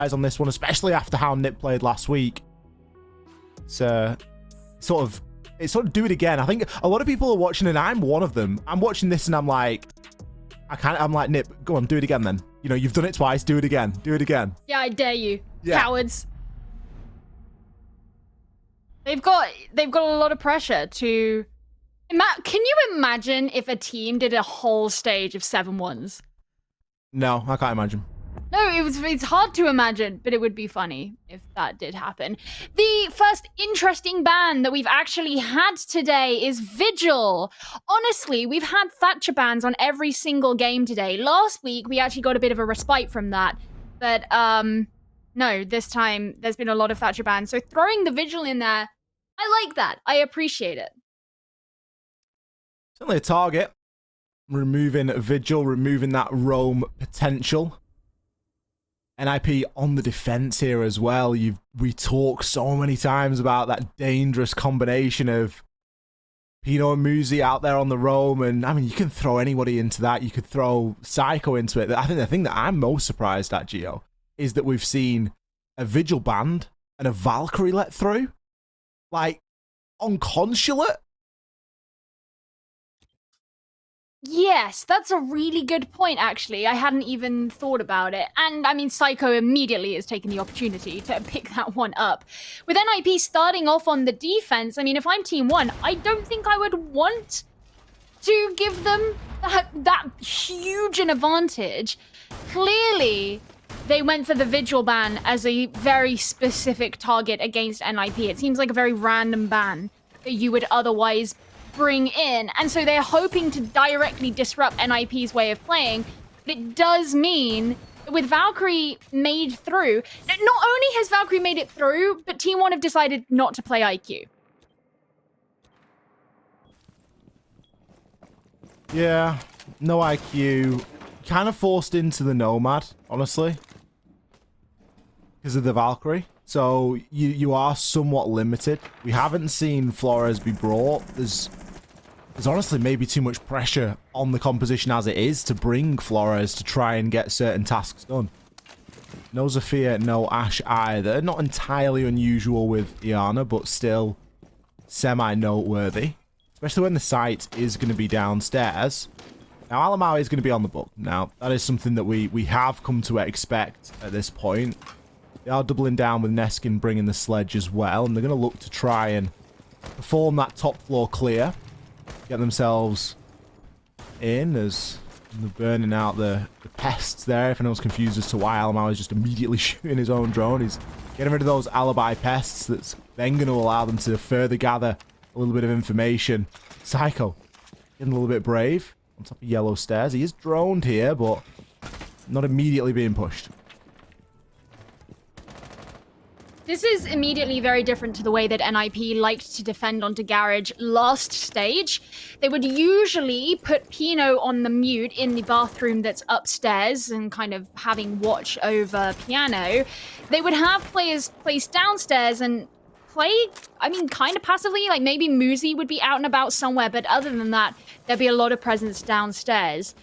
eyes on this one, especially after how Nip played last week. It's sort of do it again. I think a lot of people are watching, and I'm one of them. I'm watching this and I'm like, I'm like, Nip, go on, do it again then. You know, you've done it twice, do it again. Do it again. Yeah, I dare you. Yeah. Cowards. They've got a lot of pressure to... Can you imagine if a team did a whole stage of 7-1s? No, I can't imagine. No, it's hard to imagine, but it would be funny if that did happen. The first interesting ban that we've actually had today is Vigil. Honestly, we've had Thatcher bans on every single game today. Last week, we actually got a bit of a respite from that. But, no, this time, there's been a lot of Thatcher bans. So throwing the Vigil in there, I like that. I appreciate it. Certainly a target. Removing Vigil, removing that roam potential. NIP on the defense here as well. We talk so many times about that dangerous combination of Pino and Muzi out there on the roam, and I mean, you can throw anybody into that. You could throw Psycho into it. I think the thing that I'm most surprised at, Gio, is that we've seen a Vigil banned and a Valkyrie let through, like on Consulate. Yes, that's a really good point, actually. I hadn't even thought about it. And, I mean, Psycho immediately has taken the opportunity to pick that one up. With NIP starting off on the defense, I mean, if I'm Team 1, I don't think I would want to give them that huge an advantage. Clearly, they went for the Vigil ban as a very specific target against NIP. It seems like a very random ban that you would otherwise bring in, and so they're hoping to directly disrupt NIP's way of playing. But it does mean with Valkyrie made through, not only has Valkyrie made it through, but Team 1 have decided not to play IQ. Yeah, no IQ. Kind of forced into the Nomad, honestly, because of the Valkyrie. So you are somewhat limited. We haven't seen Flores be brought. There's honestly maybe too much pressure on the composition as it is to bring Flores to try and get certain tasks done. No Zafir, no Ashe either. Not entirely unusual with Iana, but still semi-noteworthy. Especially when the site is going to be downstairs. Now, Alamau is going to be on the book. Now, that is something that we have come to expect at this point. They are doubling down with Neskin bringing the sledge as well, and they're going to look to try and perform that top floor clear. Get themselves in as they're burning out the pests there. If anyone's confused as to why Alamau is just immediately shooting his own drone, he's getting rid of those alibi pests that's then going to allow them to further gather a little bit of information. Psycho getting a little bit brave on top of yellow stairs. He is droned here, but not immediately being pushed. This is immediately very different to the way that NIP liked to defend onto Garage last stage. They would usually put Pino on the mute in the bathroom that's upstairs and kind of having watch over Piano. They would have players placed downstairs and play, I mean, kind of passively. Like maybe Muzi would be out and about somewhere, but other than that, there'd be a lot of presence downstairs.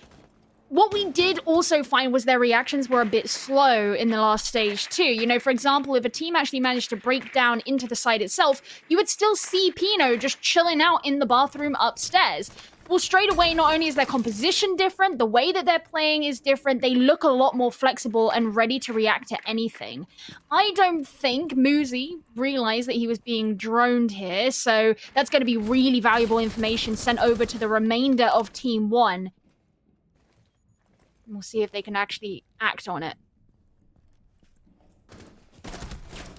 What we did also find was their reactions were a bit slow in the last stage too. You know, for example, if a team actually managed to break down into the site itself, you would still see Pino just chilling out in the bathroom upstairs. Well, straight away, not only is their composition different, the way that they're playing is different, they look a lot more flexible and ready to react to anything. I don't think Muzi realized that he was being droned here, so that's going to be really valuable information sent over to the remainder of Team 1. We'll see if they can actually act on it.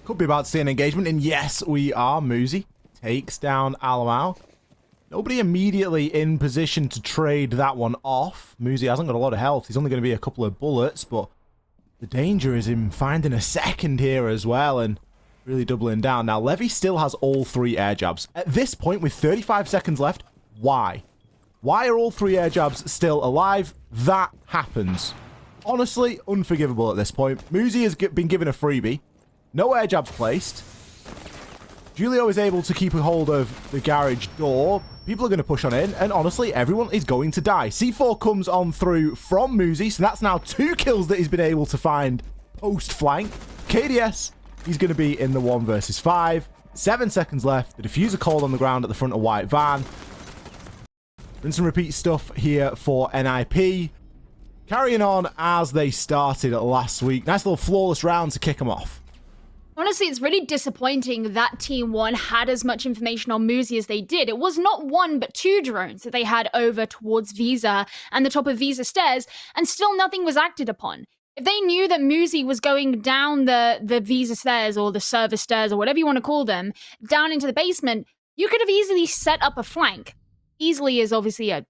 Could be about to see an engagement, and yes, we are. Muzi takes down Alamau. Nobody immediately in position to trade that one off. Muzi hasn't got a lot of health. He's only going to be a couple of bullets, but the danger is him finding a second here as well and really doubling down. Now, Levy still has all 3 air jabs. At this point, with 35 seconds left, why? Why are all 3 air jabs still alive? That happens. Honestly, unforgivable at this point. Muzi has been given a freebie. No air jabs placed. Julio is able to keep a hold of the garage door. People are going to push on in, and honestly, everyone is going to die. C4 comes on through from Muzi, so that's now 2 kills that he's been able to find post flank. KDS, he's going to be in the 1 versus 5. 7 seconds left. The diffuser cold on the ground at the front of white van. Rinse and repeat stuff here for NIP. Carrying on as they started last week. Nice little flawless round to kick them off. Honestly, it's really disappointing that Team 1 had as much information on Muzi as they did. It was not 1, but 2 drones that they had over towards Visa and the top of Visa stairs, and still nothing was acted upon. If they knew that Muzi was going down the Visa stairs or the server stairs or whatever you want to call them, down into the basement, you could have easily set up a flank. Easily is obviously a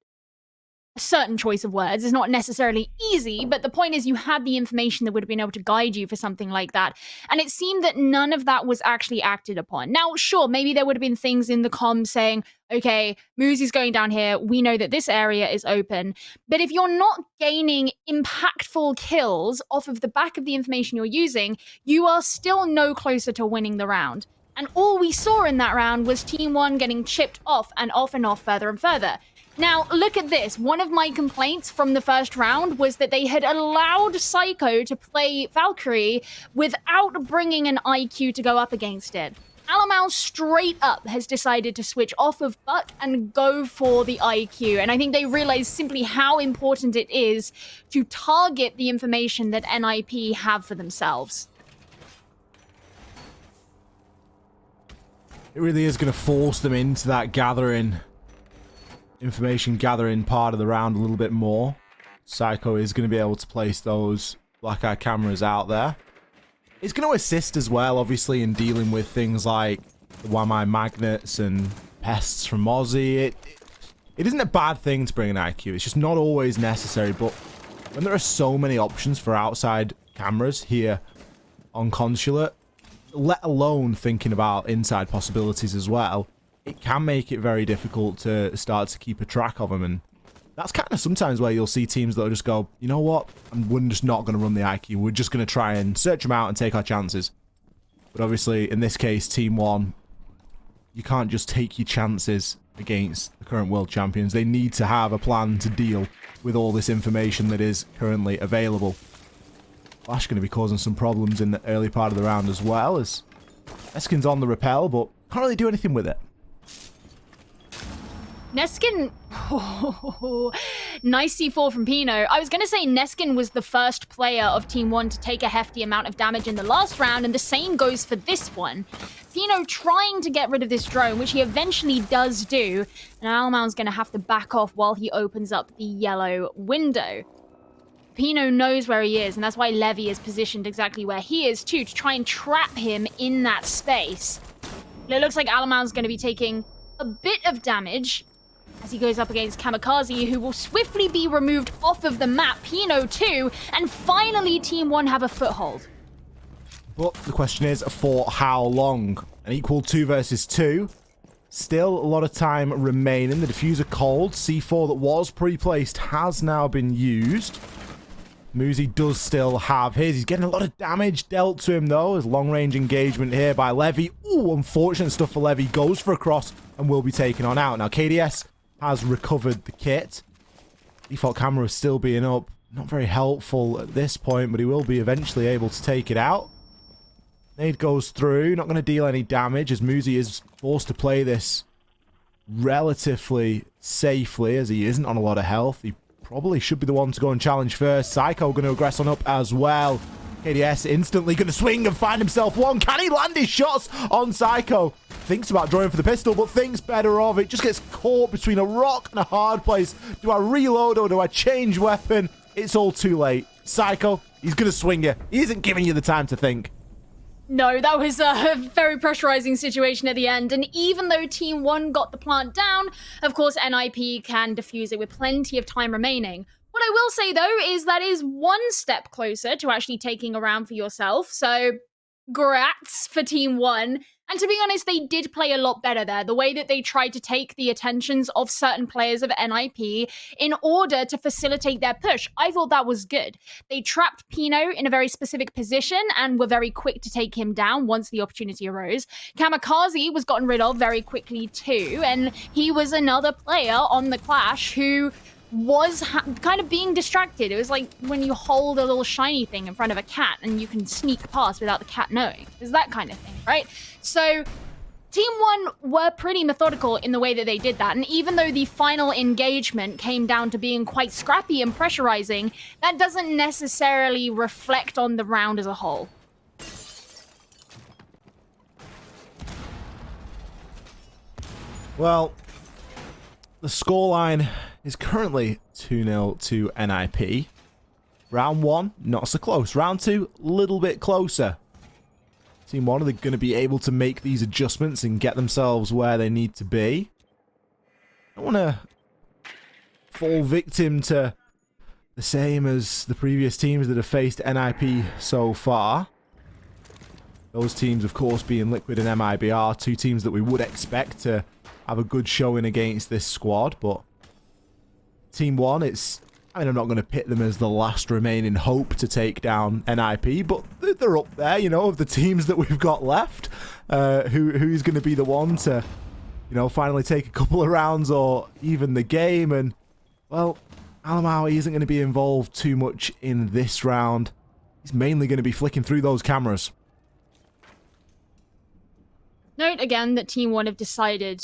certain choice of words. It's not necessarily easy, but the point is you had the information that would have been able to guide you for something like that. And it seemed that none of that was actually acted upon. Now, sure, maybe there would have been things in the comms saying, okay, Muzi's going down here. We know that this area is open. But if you're not gaining impactful kills off of the back of the information you're using, you are still no closer to winning the round. And all we saw in that round was Team 1 getting chipped off and off and off further and further. Now, look at this. One of my complaints from the first round was that they had allowed Psycho to play Valkyrie without bringing an IQ to go up against it. Alamau straight up has decided to switch off of Buck and go for the IQ. And I think they realize simply how important it is to target the information that NIP have for themselves. It really is going to force them into that information gathering part of the round a little bit more. Psycho is going to be able to place those black eye cameras out there. It's going to assist as well, obviously, in dealing with things like the Wamai magnets and pests from Muzi. It isn't a bad thing to bring an IQ. It's just not always necessary. But when there are so many options for outside cameras here on Consulate, let alone thinking about inside possibilities as well, it can make it very difficult to start to keep a track of them. And that's kind of sometimes where you'll see teams that'll just go, you know what, we're just not going to run the IQ. We're just going to try and search them out and take our chances. But obviously, in this case, Team 1, you can't just take your chances against the current world champions. They need to have a plan to deal with all this information that is currently available. Flash going to be causing some problems in the early part of the round as well, as Neskin's on the rappel, but can't really do anything with it. Neskin, nice C4 from Pino. I was going to say Neskin was the first player of Team 1 to take a hefty amount of damage in the last round, and the same goes for this one. Pino trying to get rid of this drone, which he eventually does do, and Almaun's going to have to back off while he opens up the yellow window. Pino knows where he is, and that's why Levy is positioned exactly where he is too, to try and trap him in that space. But it looks like Almaun's going to be taking a bit of damage as he goes up against Kamikaze, who will swiftly be removed off of the map. Pino too, and finally Team 1 have a foothold. But the question is, for how long? An equal 2 versus 2. Still a lot of time remaining. The diffuser cold. C4 that was pre-placed has now been used. Muzi does still have his. He's getting a lot of damage dealt to him, though. There's long-range engagement here by Levy. Ooh, unfortunate stuff for Levy. Goes for a cross and will be taken on out. Now, KDS has recovered the kit. Default camera is still being up. Not very helpful at this point, but he will be eventually able to take it out. Nade goes through. Not going to deal any damage as Muzi is forced to play this relatively safely as he isn't on a lot of health. He probably should be the one to go and challenge first. Psycho going to aggress on up as well. KDS instantly going to swing and find himself one. Can he land his shots on Psycho? Thinks about drawing for the pistol, but thinks better of it. Just gets caught between a rock and a hard place. Do I reload or do I change weapon? It's all too late. Psycho, he's going to swing you. He isn't giving you the time to think. No, that was a very pressurizing situation at the end. And even though Team 1 got the plant down, of course, NIP can defuse it with plenty of time remaining. What I will say, though, is that is one step closer to actually taking a round for yourself. So, grats for Team 1. And to be honest, they did play a lot better there. The way that they tried to take the attentions of certain players of NIP in order to facilitate their push, I thought that was good. They trapped Pino in a very specific position and were very quick to take him down once the opportunity arose. Kamikaze was gotten rid of very quickly too, and he was another player on the Clash who was kind of being distracted. It was like when you hold a little shiny thing in front of a cat and you can sneak past without the cat knowing. It's that kind of thing, right? So Team One were pretty methodical in the way that they did that, and even though the final engagement came down to being quite scrappy and pressurizing, that doesn't necessarily reflect on the round as a whole. Well, the scoreline is currently 2-0 to NIP. Round 1, not so close. Round 2, little bit closer. Team 1, are they going to be able to make these adjustments and get themselves where they need to be? I don't want to fall victim to the same as the previous teams that have faced NIP so far. Those teams, of course, being Liquid and MIBR, two teams that we would expect to have a good showing against this squad, but Team 1, I mean, I'm not going to pit them as the last remaining hope to take down NIP, but they're up there, you know, of the teams that we've got left. Who's going to be the one to, you know, finally take a couple of rounds or even the game? And, well, Alamaui isn't going to be involved too much in this round. He's mainly going to be flicking through those cameras. Note again that Team 1 have decided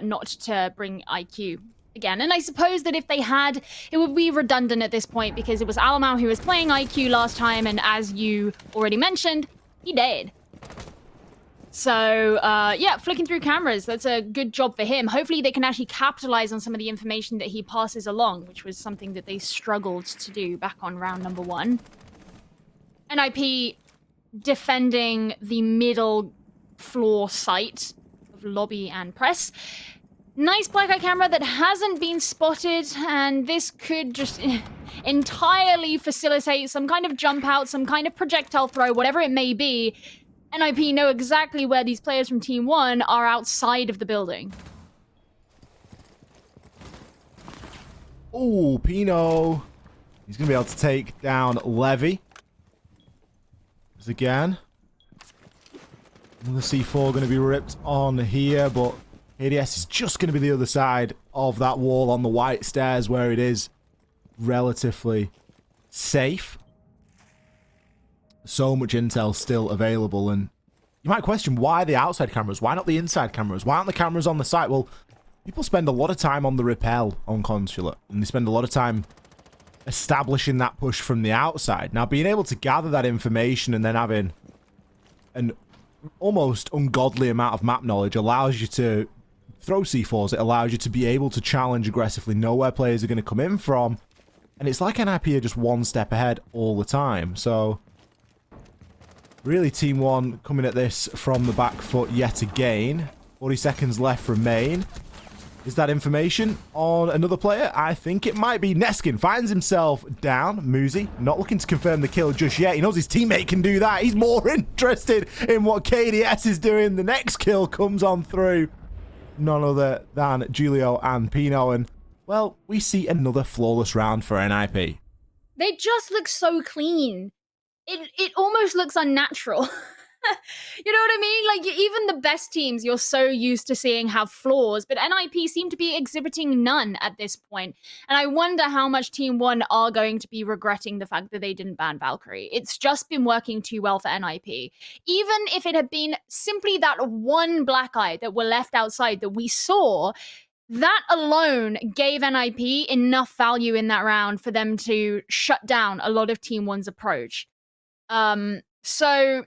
not to bring IQ again. And I suppose that if they had, it would be redundant at this point because it was Alamau who was playing IQ last time, and as you already mentioned, he died. So, yeah, flicking through cameras, that's a good job for him. Hopefully they can actually capitalize on some of the information that he passes along, which was something that they struggled to do back on round number 1. NIP defending the middle floor site of lobby and press. Nice black eye camera that hasn't been spotted, and this could just entirely facilitate some kind of jump out, some kind of projectile throw, whatever it may be. NIP know exactly where these players from Team 1 are outside of the building. Oh, Pino. He's going to be able to take down Levy. Again. Another C4 going to be ripped on here, but ADS is just going to be the other side of that wall on the white stairs where it is relatively safe. So much intel still available, and you might question why the outside cameras, why not the inside cameras, why aren't the cameras on the site? Well, people spend a lot of time on the rappel on Consulate, and they spend a lot of time establishing that push from the outside. Now, being able to gather that information and then having an almost ungodly amount of map knowledge allows you to throw C4s. It allows you to be able to challenge aggressively, know where players are going to come in from, and it's like NIP are just one step ahead all the time. So really, Team 1 coming at this from the back foot yet again. 40 seconds left remain. Is that information on another player? I think it might be. Neskin finds himself down. Muzi not looking to confirm the kill just yet. He knows his teammate can do that. He's more interested in what KDS is doing. The next kill comes on through. None other than Julio and Pino. And, well, we see another flawless round for NIP. They just look so clean. It almost looks unnatural. You know what I mean? Like, even the best teams you're so used to seeing have flaws, but NIP seem to be exhibiting none at this point. And I wonder how much Team 1 are going to be regretting the fact that they didn't ban Valkyrie. It's just been working too well for NIP. Even if it had been simply that one black eye that were left outside that we saw, that alone gave NIP enough value in that round for them to shut down a lot of Team 1's approach. So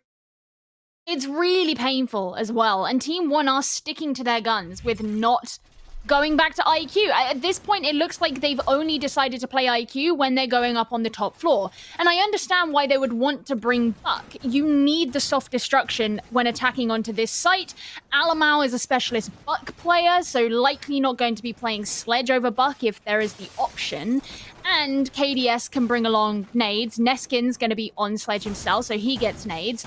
it's really painful as well, and Team 1 are sticking to their guns with not going back to IQ. At this point, it looks like they've only decided to play IQ when they're going up on the top floor. And I understand why they would want to bring Buck. You need the soft destruction when attacking onto this site. Alamau is a specialist Buck player, so likely not going to be playing Sledge over Buck if there is the option. And KDS can bring along nades. Neskin's going to be on Sledge himself, so he gets nades.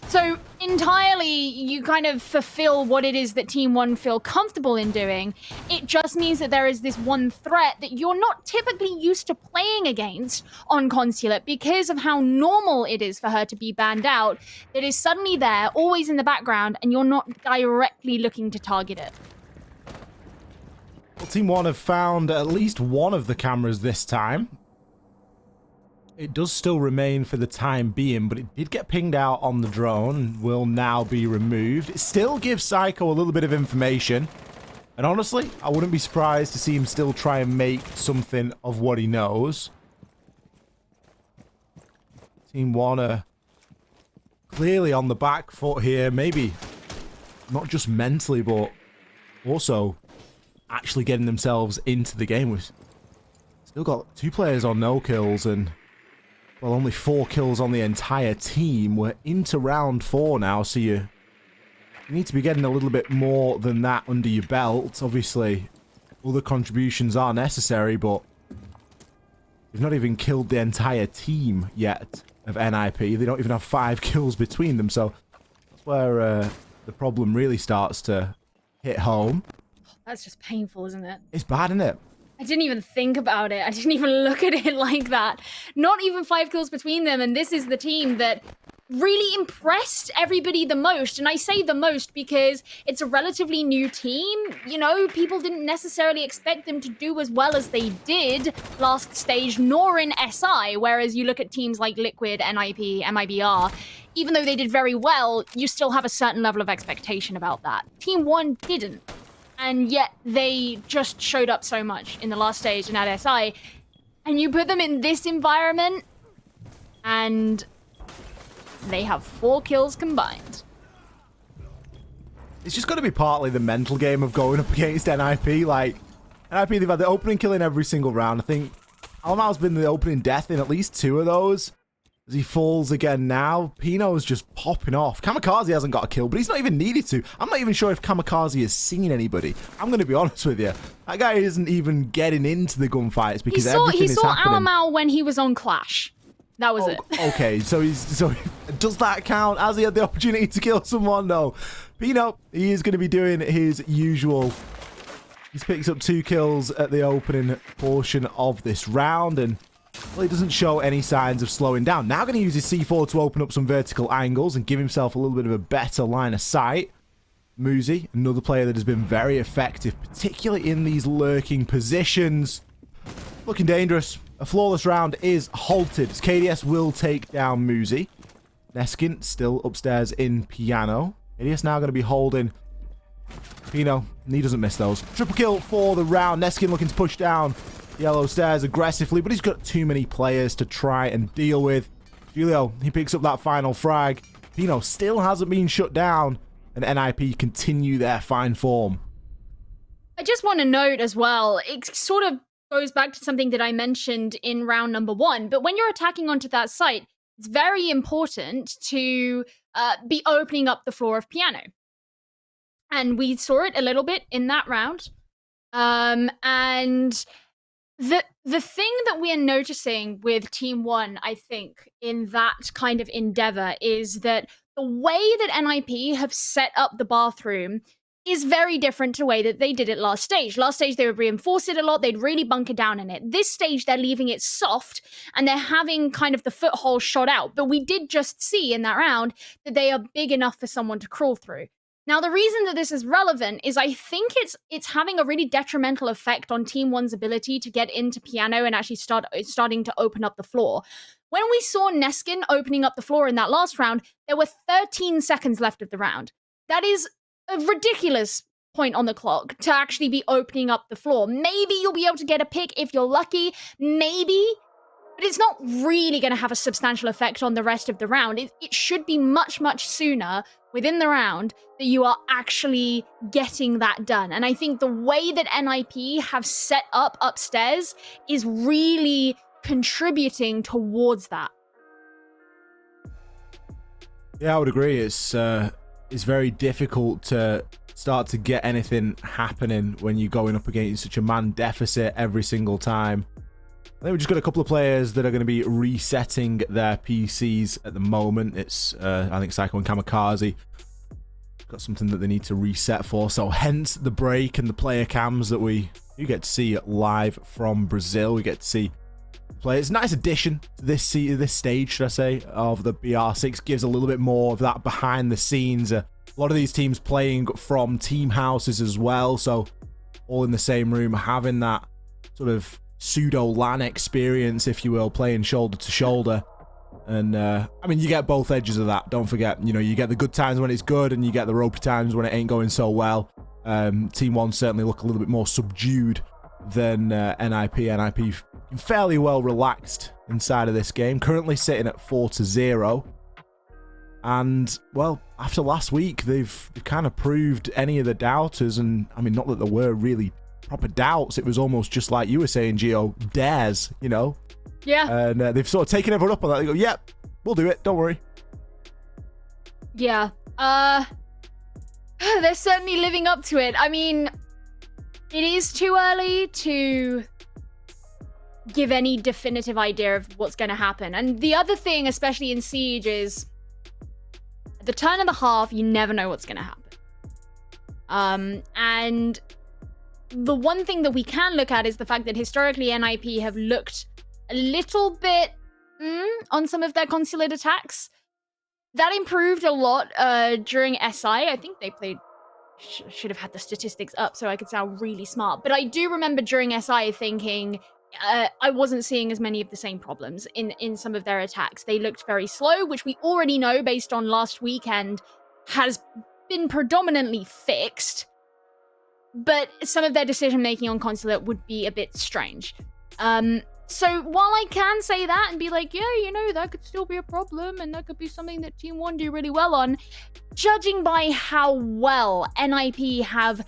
So entirely, you kind of fulfill what it is that Team 1 feel comfortable in doing. It just means that there is this one threat that you're not typically used to playing against on Consulate because of how normal it is for her to be banned out, that is suddenly there, always in the background, and you're not directly looking to target it. Well, Team One have found at least one of the cameras this time. It does still remain for the time being, but it did get pinged out on the drone and will now be removed. It still gives Psycho a little bit of information. And honestly, I wouldn't be surprised to see him still try and make something of what he knows. Team One are clearly on the back foot here. Maybe not just mentally, but also actually getting themselves into the game. We've still got 2 players on no kills and, well, only 4 kills on the entire team. We're into round 4 now, so you need to be getting a little bit more than that under your belt. Obviously, other contributions are necessary, but they've not even killed the entire team yet of NIP. They don't even have 5 kills between them, so that's where the problem really starts to hit home. That's just painful, isn't it? It's bad, isn't it? I didn't even think about it. I didn't even look at it like that. Not even 5 kills between them, and this is the team that really impressed everybody the most. And I say the most because it's a relatively new team. You know, people didn't necessarily expect them to do as well as they did last stage, nor in SI, whereas you look at teams like Liquid, NIP, MIBR, even though they did very well, you still have a certain level of expectation about that. Team One didn't. And yet they just showed up so much in the last stage and at SI. And you put them in this environment, and they have 4 kills combined. It's just got to be partly the mental game of going up against NIP. Like, NIP, they've had the opening kill in every single round. I think Almau's been the opening death in at least 2 of those. As he falls again now, Pino's just popping off. Kamikaze hasn't got a kill, but he's not even needed to. I'm not even sure if Kamikaze has seen anybody. I'm going to be honest with you. That guy isn't even getting into the gunfights because everything is happening. He saw Alamau when he was on Clash. That was it. Okay, so does that count? Has he had the opportunity to kill someone? No. Pino, he is going to be doing his usual. He's picks up 2 kills at the opening portion of this round, and well, he doesn't show any signs of slowing down. Now going to use his C4 to open up some vertical angles and give himself a little bit of a better line of sight. Muzi, another player that has been very effective, particularly in these lurking positions. Looking dangerous. A flawless round is halted as KDS will take down Muzi. Neskin still upstairs in piano. KDS now going to be holding Pino, and he doesn't miss those. Triple kill for the round. Neskin looking to push down yellow stairs aggressively, but he's got too many players to try and deal with. Julio, he picks up that final frag. Pino still hasn't been shut down, and NIP continue their fine form. I just want to note as well, it sort of goes back to something that I mentioned in round number 1, but when you're attacking onto that site, it's very important to be opening up the floor of piano. And we saw it a little bit in that round. And the thing that we are noticing with Team One, I think, in that kind of endeavor is that the way that NIP have set up the bathroom is very different to the way that they did it last stage. Last stage, they would reinforce it a lot. They'd really bunker down in it. This stage, they're leaving it soft, and they're having kind of the foothold shot out. But we did just see in that round that they are big enough for someone to crawl through. Now, the reason that this is relevant is I think it's having a really detrimental effect on Team One's ability to get into piano and actually starting to open up the floor. When we saw Neskin opening up the floor in that last round, there were 13 seconds left of the round. That is a ridiculous point on the clock to actually be opening up the floor. Maybe you'll be able to get a pick if you're lucky, maybe, but it's not really going to have a substantial effect on the rest of the round. It should be much, much sooner within the round that you are actually getting that done. And I think the way that NIP have set up upstairs is really contributing towards that. Yeah, I would agree. It's very difficult to start to get anything happening when you're going up against such a man deficit every single time. I think we've just got a couple of players that are going to be resetting their PCs at the moment. It's, I think, Psycho and Kamikaze. Got something that they need to reset for, so hence the break and the player cams that you get to see live from Brazil. We get to see players. Nice addition to this stage, should I say, of the BR6. Gives a little bit more of that behind the scenes. A lot of these teams playing from team houses as well, so all in the same room, having that sort of pseudo LAN experience, if you will, playing shoulder to shoulder. And I mean, you get both edges of that. Don't forget, you know, you get the good times when it's good, and you get the ropey times when it ain't going so well. Team One certainly look a little bit more subdued than NIP. NIP fairly well relaxed inside of this game, currently sitting at 4-0. And well, after last week, they've kind of proved any of the doubters, and I mean, not that there were really proper doubts. It was almost just like you were saying, Gio, dares, you know. Yeah. And they've sort of taken everyone up on that. They go, yep, we'll do it. Don't worry. Yeah. They're certainly living up to it. I mean, it is too early to give any definitive idea of what's going to happen. And the other thing, especially in Siege, is at the turn of the half, you never know what's going to happen. And the one thing that we can look at is the fact that historically NIP have looked a little bit on some of their consulate attacks. That improved a lot during SI. I think they played... should have had the statistics up so I could sound really smart. But I do remember during SI thinking I wasn't seeing as many of the same problems in some of their attacks. They looked very slow, which we already know based on last weekend has been predominantly fixed. But some of their decision-making on consulate would be a bit strange. So while I can say that and be like, yeah, you know, that could still be a problem and that could be something that Team One do really well on, judging by how well NIP have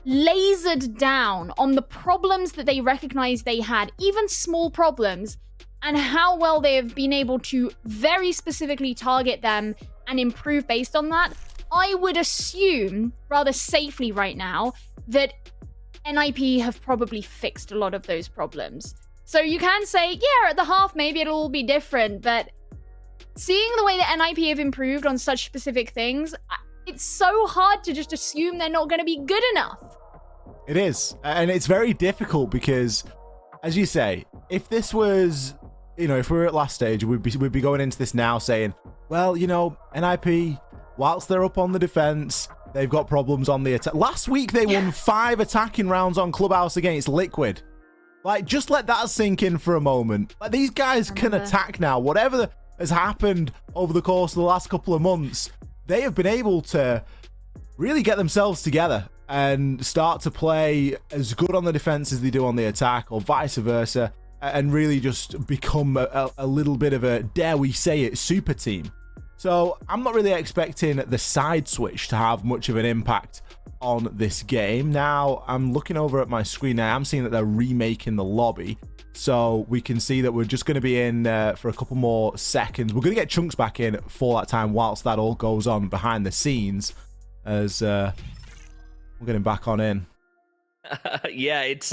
lasered down on the problems that they recognize they had, even small problems, and how well they have been able to very specifically target them and improve based on that, I would assume, rather safely right now, that NIP have probably fixed a lot of those problems. So you can say, yeah, at the half, maybe it'll all be different, but seeing the way that NIP have improved on such specific things, it's so hard to just assume they're not going to be good enough. It is. And it's very difficult because, as you say, if this was, you know, if we were at last stage, we'd be going into this now saying, well, you know, NIP, whilst they're up on the defense, they've got problems on the attack. Last week, they won 5 attacking rounds on Clubhouse against Liquid. Like, just let that sink in for a moment. Like, these guys can attack now. Whatever has happened over the course of the last couple of months, they have been able to really get themselves together and start to play as good on the defense as they do on the attack, or vice versa, and really just become a little bit of a, dare we say it, super team. So I'm not really expecting the side switch to have much of an impact on this game. Now, I'm looking over at my screen now. I'm seeing that they're remaking the lobby. So we can see that we're just going to be in for a couple more seconds. We're going to get Chunks back in for that time whilst that all goes on behind the scenes as we're getting back on in. Yeah, it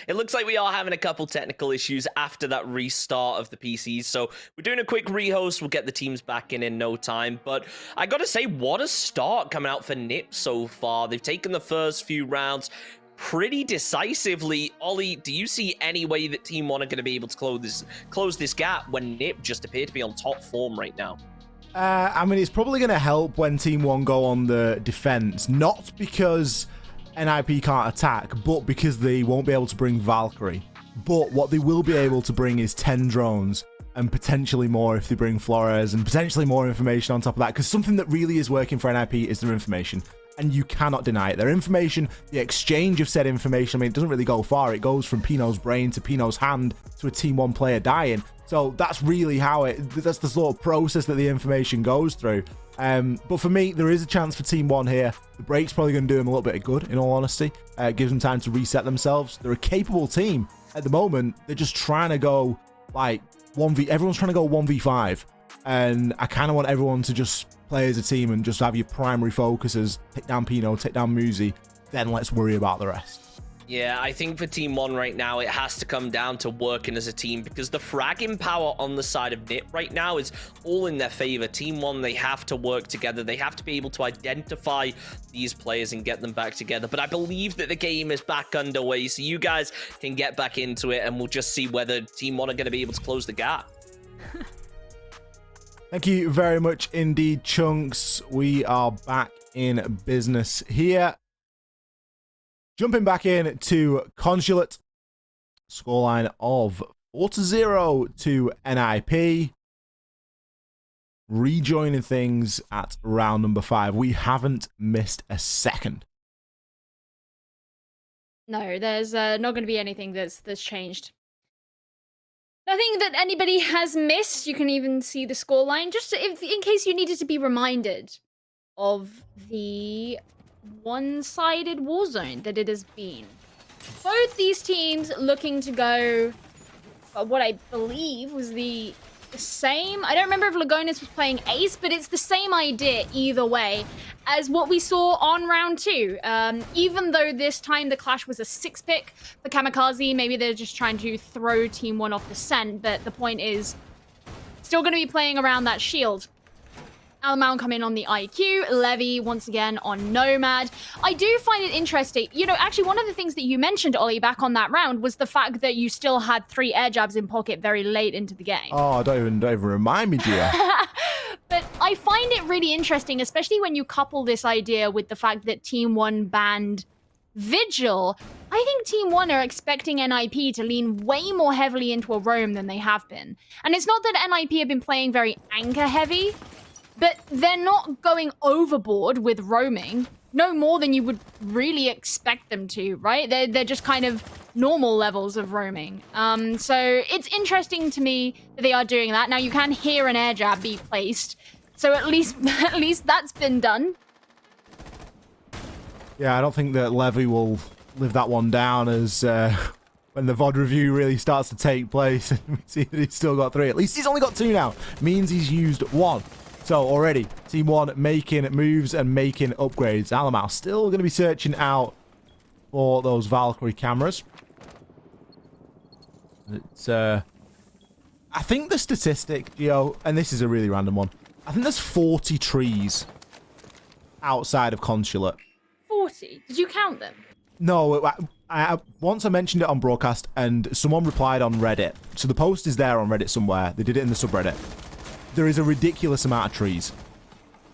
looks like we are having a couple technical issues after that restart of the PCs, so we're doing a quick rehost. We'll get the teams back in no time, but I gotta say, what a start coming out for NIP so far. They've taken the first few rounds pretty decisively. Ollie, do you see any way that Team One are going to be able to close this gap when NIP just appear to be on top form right now? I mean, it's probably going to help when Team One go on the defense, not because NIP can't attack, but because they won't be able to bring Valkyrie. But what they will be able to bring is 10 drones, and potentially more if they bring Flores, and potentially more information on top of that, because something that really is working for NIP is their information, and you cannot deny it. Their information, the exchange of said information, I mean, it doesn't really go far. It goes from Pino's brain to Pino's hand to a Team One player dying. So that's really how that's the sort of process that the information goes through. But for me, there is a chance for Team One here. The break's probably going to do them a little bit of good, in all honesty. It gives them time to reset themselves. They're a capable team. At the moment, they're just trying to go, like, everyone's trying to go 1v5. And I kind of want everyone to just play as a team and just have your primary focuses. Take down Pino, take down Muzi. Then let's worry about the rest. Yeah, I think for Team One right now, it has to come down to working as a team, because the fragging power on the side of NIP right now is all in their favor. Team One, they have to work together. They have to be able to identify these players and get them back together. But I believe that the game is back underway, so you guys can get back into it, and we'll just see whether Team One are going to be able to close the gap. Thank you very much indeed, Chunks. We are back in business here. Jumping back in to Consulate. Scoreline of 4-0 to NIP. Rejoining things at round number 5. We haven't missed a second. No, there's not going to be anything that's changed. Nothing that anybody has missed. You can even see the scoreline, just in case you needed to be reminded of the one-sided war zone that it has been. Both these teams looking to go what I believe was the same. I don't remember if Lagonis was playing Ace, but it's the same idea either way as what we saw on round 2. Even though this time the clash was a 6-pick for Kamikaze, maybe they're just trying to throw Team 1 off the scent, but the point is still going to be playing around that shield. Alamau come in on the IQ, Levy once again on Nomad. I do find it interesting. You know, actually one of the things that you mentioned, Ollie, back on that round was the fact that you still had 3 air jabs in pocket very late into the game. Oh, don't even remind me, Gia. But I find it really interesting, especially when you couple this idea with the fact that Team 1 banned Vigil. I think Team 1 are expecting NIP to lean way more heavily into a roam than they have been. And it's not that NIP have been playing very anchor heavy, but they're not going overboard with roaming, no more than you would really expect them to, right? They're just kind of normal levels of roaming. So it's interesting to me that they are doing that. Now you can hear an air jab be placed, so at least that's been done. Yeah, I don't think that Levy will live that one down as when the VOD review really starts to take place and we see that he's still got 3. At least he's only got 2 now. Means he's used 1. So already, Team 1 making moves and making upgrades. Alamau still going to be searching out for those Valkyrie cameras. It's, I think the statistic, Gio, and this is a really random one. I think there's 40 trees outside of Consulate. 40? Did you count them? No, once I mentioned it on broadcast and someone replied on Reddit. So the post is there on Reddit somewhere. They did it in the subreddit. There is a ridiculous amount of trees.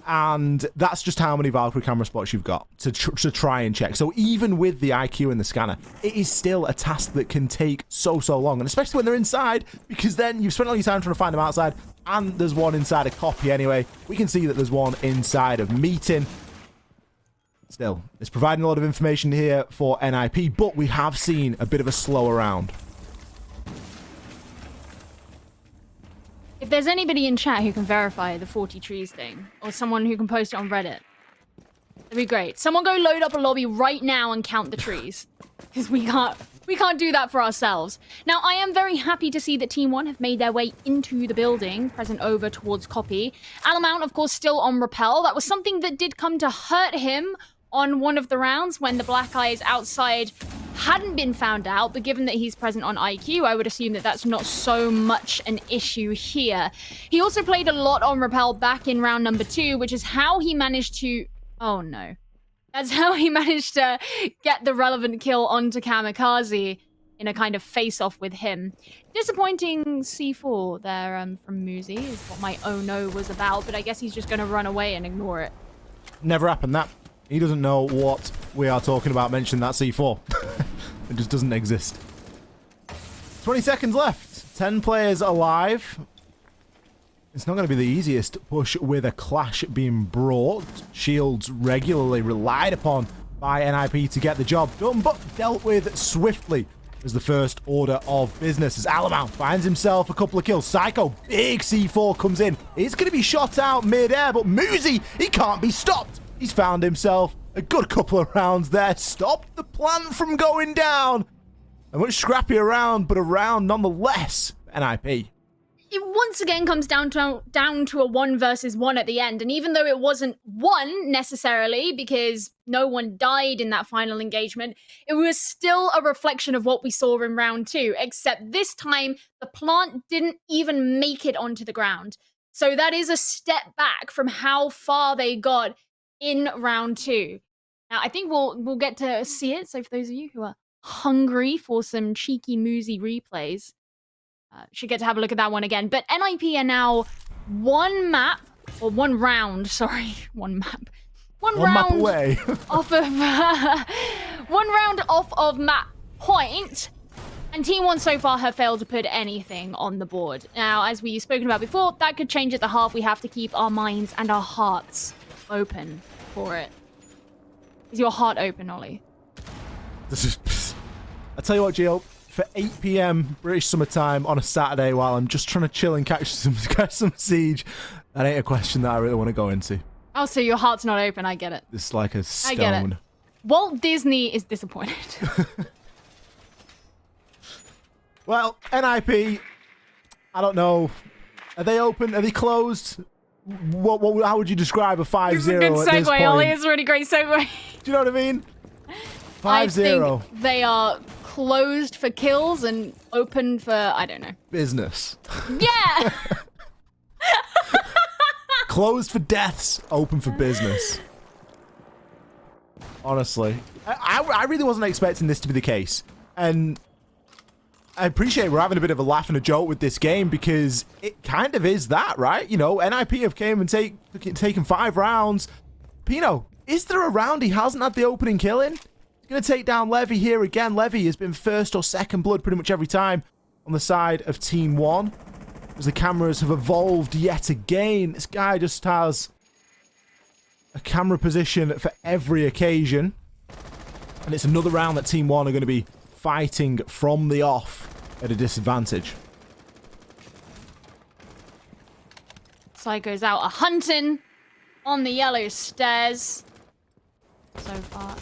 And that's just how many Valkyrie camera spots you've got to try and check. So even with the IQ and the scanner, it is still a task that can take so long. And especially when they're inside, because then you've spent all your time trying to find them outside. And there's one inside a copy anyway. We can see that there's one inside of meeting. Still, it's providing a lot of information here for NIP, but we have seen a bit of a slower round. If there's anybody in chat who can verify the 40 trees thing, or someone who can post it on Reddit, that'd be great. Someone go load up a lobby right now and count the trees, because we can't do that for ourselves. Now, I am very happy to see that Team 1 have made their way into the building, present over towards Copy. Alamount, of course, still on Repel. That was something that did come to hurt him on one of the rounds when the Black Eyes outside hadn't been found out, but given that he's present on IQ, I would assume that that's not so much an issue here. He also played a lot on Repel back in round number 2, which is how he managed to... Oh, no. That's how he managed to get the relevant kill onto Kamikaze in a kind of face-off with him. Disappointing C4 there from Muzi is what my oNe was about, but I guess he's just going to run away and ignore it. Never happened, that. He doesn't know what we are talking about mentioning that C4. It just doesn't exist. 20 seconds left. 10 players alive. It's not going to be the easiest push with a clash being brought. Shields regularly relied upon by NIP to get the job done, but dealt with swiftly as the first order of business. As Alamau finds himself a couple of kills. Psycho, big C4 comes in. It's going to be shot out mid-air, but Muzi, he can't be stopped. He's found himself a good couple of rounds there. Stopped the plan from going down. A much scrappier round, but a round nonetheless. NIP. It once again comes down to a 1 versus 1 at the end. And even though it wasn't 1 necessarily, because no one died in that final engagement, it was still a reflection of what we saw in round 2. Except this time, the plant didn't even make it onto the ground. So that is a step back from how far they got in round 2. Now, I think we'll get to see it. So for those of you who are hungry for some cheeky Muzi replays, should get to have a look at that one again. But NIP are now one round away. 1 round off of map point. And Team 1 so far have failed to put anything on the board. Now, as we've spoken about before, that could change at the half. We have to keep our minds and our hearts open for it. Is your heart open, Ollie? I tell you what, Gio, for 8 p.m. British summertime on a Saturday while I'm just trying to chill and catch some Siege, that ain't a question that I really want to go into. Oh, so your heart's not open. I get it. It's like a stone. I get it. Walt Disney is disappointed. Well, NIP, I don't know. Are they open? Are they closed? How would you describe a 5-0 It's a good at this segue, point? Ollie. It's a really great segue. Do you know what I mean? 5-0. I think they are closed for kills and open for, I don't know. Business. Yeah! Closed for deaths, open for business. Honestly. I really wasn't expecting this to be the case. And I appreciate we're having a bit of a laugh and a joke with this game because it kind of is that, right? You know, NIP have came and taken 5 rounds. Pino, is there a round he hasn't had the opening kill in? He's going to take down Levy here again. Levy has been first or second blood pretty much every time on the side of Team 1. As the cameras have evolved yet again. This guy just has a camera position for every occasion. And it's another round that Team 1 are going to be fighting from the off at a disadvantage. Psycho's out hunting on the yellow stairs. So far,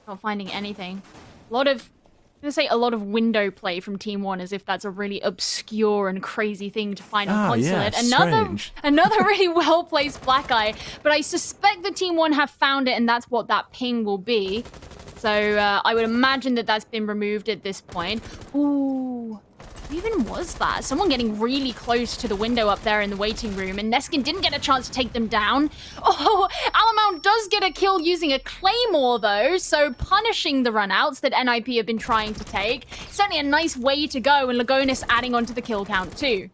not finding anything. A lot of window play from Team 1, as if that's a really obscure and crazy thing to find on Consulate. Yeah, another really well-placed black eye, but I suspect the Team 1 have found it, and that's what that ping will be. So I would imagine that that's been removed at this point. Ooh, what even was that? Someone getting really close to the window up there in the waiting room, and Neskin didn't get a chance to take them down. Oh, Alamount does get a kill using a claymore though, so punishing the runouts that NIP have been trying to take. Certainly a nice way to go, and Lagonis adding onto the kill count too.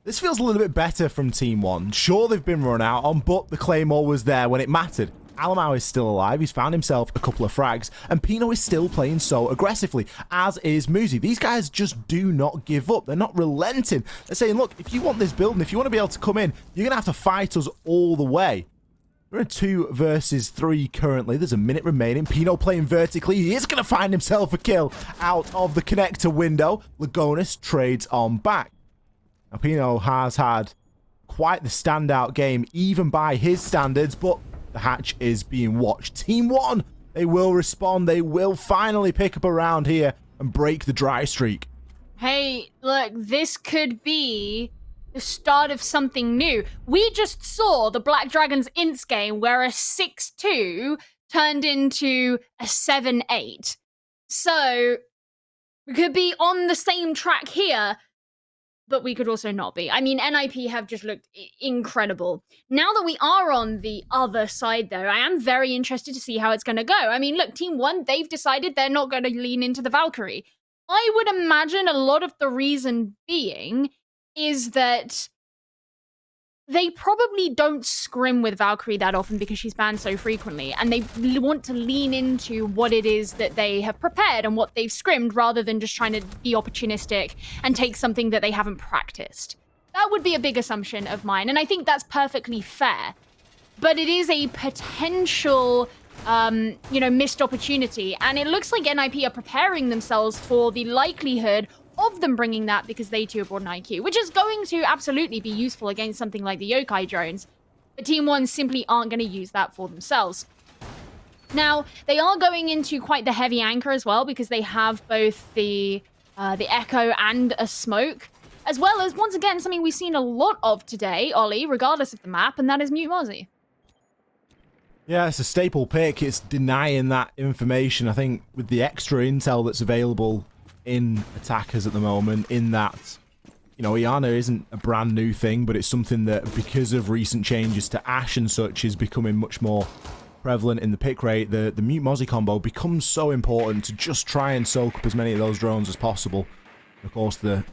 This feels a little bit better from Team 1. Sure, they've been run out on, but the claymore was there when it mattered. Alamau is still alive. He's found himself a couple of frags. And Pino is still playing so aggressively, as is Muzi. These guys just do not give up. They're not relenting. They're saying, look, if you want this build and if you want to be able to come in, you're going to have to fight us all the way. We're in 2 versus 3 currently. There's a minute remaining. Pino playing vertically. He is going to find himself a kill out of the connector window. Lagonis trades on back. Now, Pino has had quite the standout game, even by his standards, but the hatch is being watched. Team 1, they will respond. They will finally pick up a round here and break the dry streak. Hey, look, this could be the start of something new. We just saw the Black Dragons Ints game where a 6-2 turned into a 7-8. So we could be on the same track here, but we could also not be. I mean, NIP have just looked incredible. Now that we are on the other side, though, I am very interested to see how it's going to go. I mean, look, Team 1, they've decided they're not going to lean into the Valkyrie. I would imagine a lot of the reason being is that they probably don't scrim with Valkyrie that often because she's banned so frequently, and they want to lean into what it is that they have prepared and what they've scrimmed rather than just trying to be opportunistic and take something that they haven't practiced. That would be a big assumption of mine, and I think that's perfectly fair. But it is a potential, missed opportunity, and it looks like NIP are preparing themselves for the likelihood of them bringing that because they too have brought an IQ, which is going to absolutely be useful against something like the yokai drones. But Team 1 simply aren't going to use that for themselves. Now, they are going into quite the heavy anchor as well because they have both the echo and a smoke, as well as, once again, something we've seen a lot of today, Ollie, regardless of the map, and that is Mute Muzi. Yeah, it's a staple pick. It's denying that information. I think with the extra intel that's available in attackers at the moment, in that, Iana isn't a brand new thing, but it's something that, because of recent changes to Ashe and such, is becoming much more prevalent in the pick rate. The Mute Mozzie combo becomes so important to just try and soak up as many of those drones as possible. Of course, the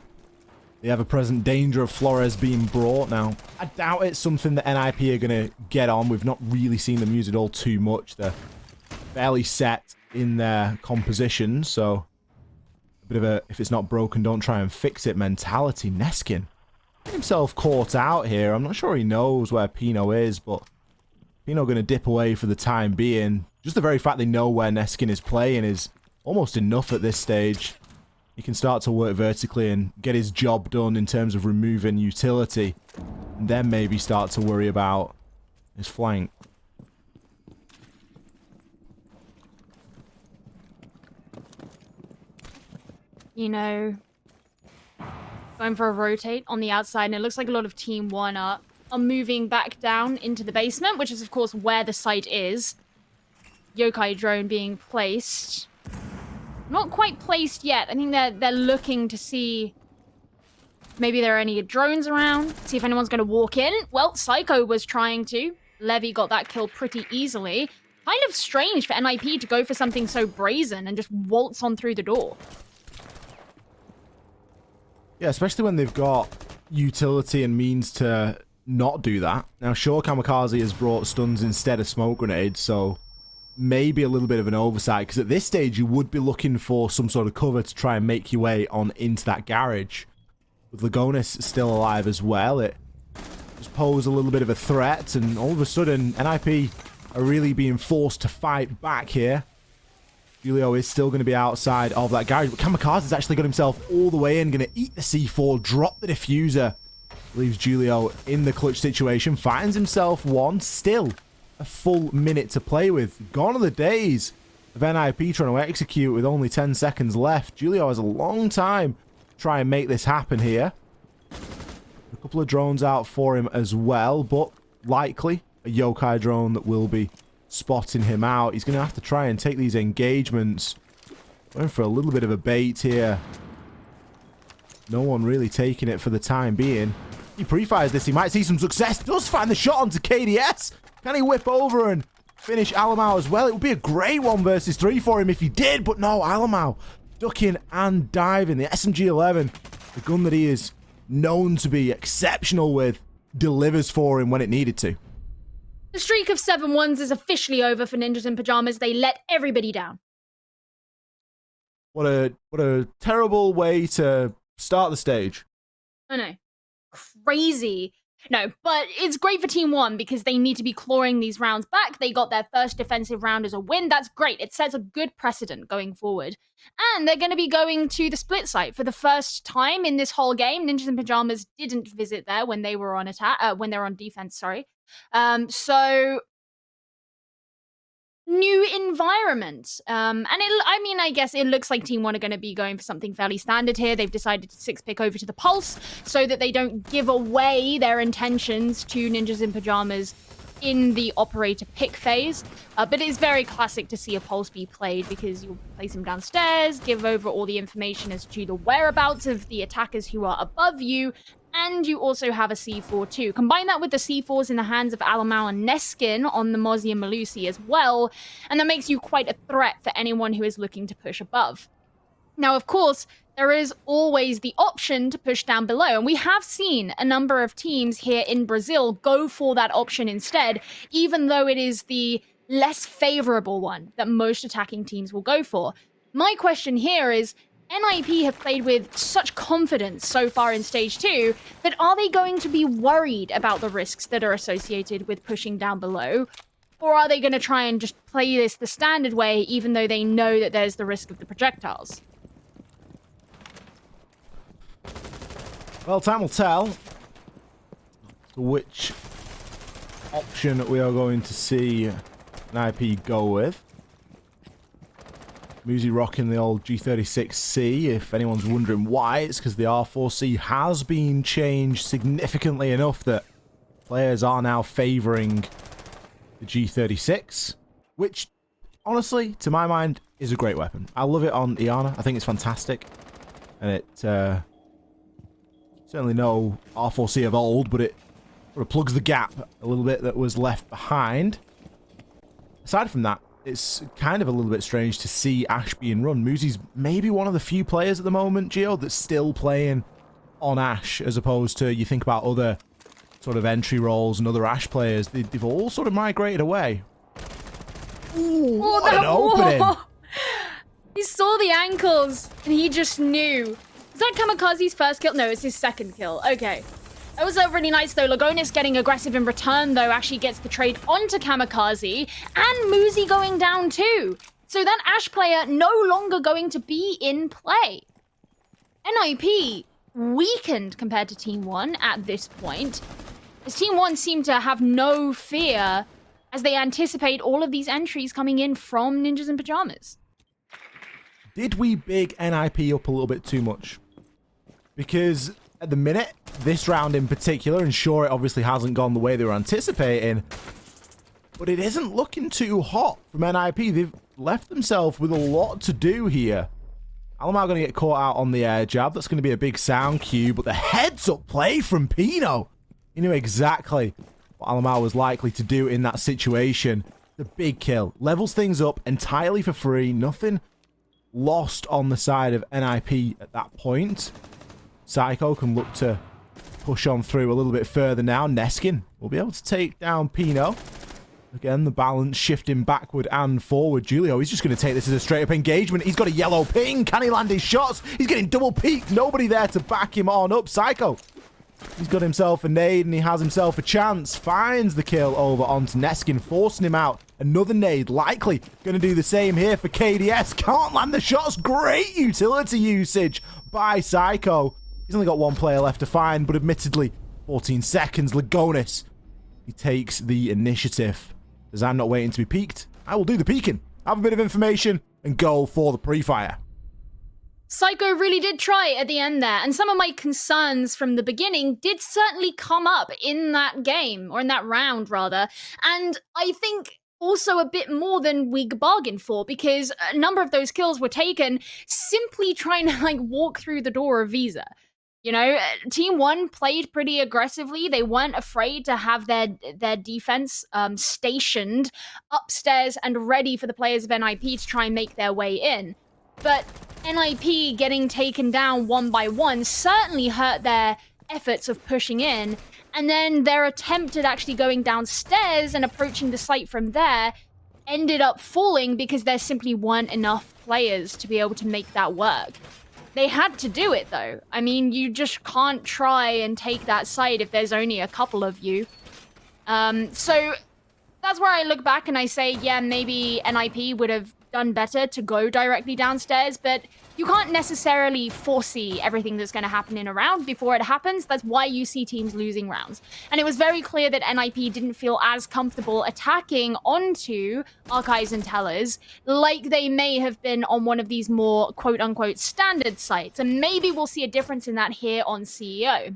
ever-present danger of Flores being brought. Now, I doubt it's something that NIP are going to get on. We've not really seen them use it all too much. They're fairly set in their composition, so a bit of a if it's not broken, don't try and fix it mentality. Neskin getting himself caught out here. I'm not sure he knows where Pino is, but Pino going to dip away for the time being. Just the very fact they know where Neskin is playing is almost enough at this stage. He can start to work vertically and get his job done in terms of removing utility, and then maybe start to worry about his flank. You know, going for a rotate on the outside, and it looks like a lot of Team 1 are moving back down into the basement, which is, of course, where the site is. Yokai drone being placed. Not quite placed yet. I think they're looking to see maybe there are any drones around, see if anyone's going to walk in. Well, Psycho was trying to. Levy got that kill pretty easily. Kind of strange for NIP to go for something so brazen and just waltz on through the door. Yeah, especially when they've got utility and means to not do that. Now, sure, Kamikaze has brought stuns instead of smoke grenades, so maybe a little bit of an oversight, because at this stage you would be looking for some sort of cover to try and make your way on into that garage. With Lagonis still alive as well, it does pose a little bit of a threat, and all of a sudden NIP are really being forced to fight back here. Julio is still going to be outside of that garage, but Kamikaze's actually got himself all the way in, going to eat the C4, drop the diffuser. Leaves Julio in the clutch situation, finds himself one, still a full minute to play with. Gone are the days of NIP trying to execute with only 10 seconds left. Julio has a long time to try and make this happen here. A couple of drones out for him as well, but likely a Yokai drone that will be spotting him out. He's going to have to try and take these engagements. Going for a little bit of a bait here. No one really taking it for the time being. He pre-fires this. He might see some success. Does find the shot onto KDS. Can he whip over and finish Alamau as well? It would be a great 1 versus 3 for him if he did, but no, Alamau ducking and diving. The SMG-11, the gun that he is known to be exceptional with, delivers for him when it needed to. The streak of 7-1s is officially over for Ninjas in Pyjamas. They let everybody down. What a terrible way to start the stage. I know. Crazy. No, but it's great for Team 1 because they need to be clawing these rounds back. They got their first defensive round as a win. That's great. It sets a good precedent going forward. And they're going to be going to the split site for the first time in this whole game. Ninjas in Pyjamas didn't visit there when they were on when they were on defense, sorry. So new environment. And I guess it looks like Team 1 are going to be going for something fairly standard here. They've decided to 6-pick over to the Pulse so that they don't give away their intentions to Ninjas in Pyjamas in the operator pick phase. But it's very classic to see a Pulse be played because you'll place him downstairs, give over all the information as to the whereabouts of the attackers who are above you, and you also have a C4 too. Combine that with the C4s in the hands of Alamau and Neskin on the Muzi and Malusi as well, and that makes you quite a threat for anyone who is looking to push above. Now, of course, there is always the option to push down below, and we have seen a number of teams here in Brazil go for that option instead, even though it is the less favorable one that most attacking teams will go for. My question here is, NIP have played with such confidence so far in Stage 2, that are they going to be worried about the risks that are associated with pushing down below? Or are they going to try and just play this the standard way, even though they know that there's the risk of the projectiles? Well, time will tell which option we are going to see NIP go with. Muzi rocking the old G36C. If anyone's wondering why, it's because the R4C has been changed significantly enough that players are now favouring the G36, which, honestly, to my mind, is a great weapon. I love it on Iana. I think it's fantastic. And it, certainly no R4C of old, but it sort of plugs the gap a little bit that was left behind. Aside from that, it's kind of a little bit strange to see Ash being run. Muzi's maybe one of the few players at the moment, Gio, that's still playing on Ash, as opposed to, you think about other sort of entry roles and other Ash players. They've all sort of migrated away. Ooh, what an opening! He saw the ankles, and he just knew. Is that Kamikaze's first kill? No, it's his second kill. Okay. That was really nice, though. Lagonis getting aggressive in return, though, actually gets the trade onto Kamikaze. And Muzi going down, too. So that Ashe player no longer going to be in play. NIP weakened compared to Team 1 at this point, as Team 1 seemed to have no fear as they anticipate all of these entries coming in from Ninjas in Pyjamas. Did we big NIP up a little bit too much? Because at the minute, this round in particular, and sure, it obviously hasn't gone the way they were anticipating, but it isn't looking too hot from NIP. They've left themselves with a lot to do here. Alamar going to get caught out on the air jab. That's going to be a big sound cue, but the heads-up play from Pino. He knew exactly what Alamar was likely to do in that situation. The big kill. Levels things up entirely for free. Nothing lost on the side of NIP at that point. Psycho can look to push on through a little bit further now. Neskin will be able to take down Pino. Again, the balance shifting backward and forward. Julio, he's just going to take this as a straight-up engagement. He's got a yellow ping. Can he land his shots? He's getting double peaked. Nobody there to back him on up. Psycho, he's got himself a nade and he has himself a chance. Finds the kill over onto Neskin, forcing him out. Another nade, likely going to do the same here for KDS. Can't land the shots. Great utility usage by Psycho. He's only got one player left to find, but admittedly, 14 seconds. Lagonis, he takes the initiative. As I'm not waiting to be peaked, I will do the peeking, have a bit of information, and go for the pre-fire. Psycho really did try at the end there, and some of my concerns from the beginning did certainly come up in that game, or in that round, rather. And I think also a bit more than we bargained for, because a number of those kills were taken simply trying to, like, walk through the door of Visa. You know, Team 1 played pretty aggressively. They weren't afraid to have their defense stationed upstairs and ready for the players of NIP to try and make their way in. But NIP getting taken down one by one certainly hurt their efforts of pushing in. And then their attempt at actually going downstairs and approaching the site from there ended up falling because there simply weren't enough players to be able to make that work. They had to do it, though. I mean, you just can't try and take that site if there's only a couple of you. So that's where I look back and I say, yeah, maybe NIP would have done better to go directly downstairs, but you can't necessarily foresee everything that's going to happen in a round before it happens. That's why you see teams losing rounds. And it was very clear that NIP didn't feel as comfortable attacking onto Archives and Tellers like they may have been on one of these more quote-unquote standard sites. And maybe we'll see a difference in that here on CEO.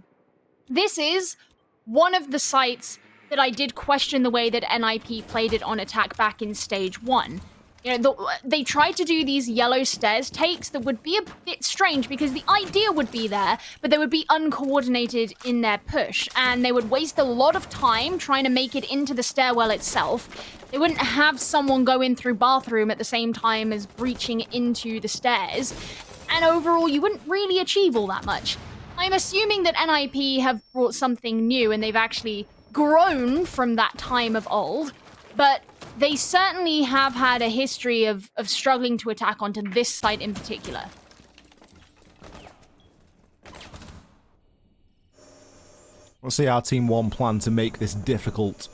This is one of the sites that I did question the way that NIP played it on attack back in stage 1. You know, they tried to do these yellow stairs takes that would be a bit strange because the idea would be there, but they would be uncoordinated in their push, and they would waste a lot of time trying to make it into the stairwell itself. They wouldn't have someone go in through bathroom at the same time as breaching into the stairs, and overall you wouldn't really achieve all that much. I'm assuming that NIP have brought something new and they've actually grown from that time of old, but they certainly have had a history of struggling to attack onto this site in particular. We'll see how Team 1 plan to make this difficult.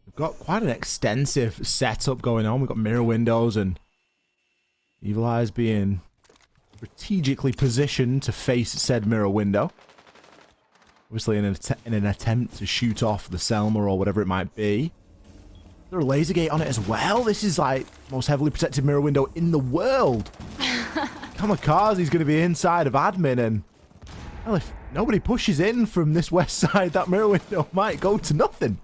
We've got quite an extensive setup going on. We've got mirror windows and Evil Eyes being strategically positioned to face said mirror window. Obviously in an attempt to shoot off the Selma or whatever it might be. There's a laser gate on it as well. This is like most heavily protected mirror window in the world. Kamikaze's going to be inside of admin, and well, if nobody pushes in from this west side, that mirror window might go to nothing.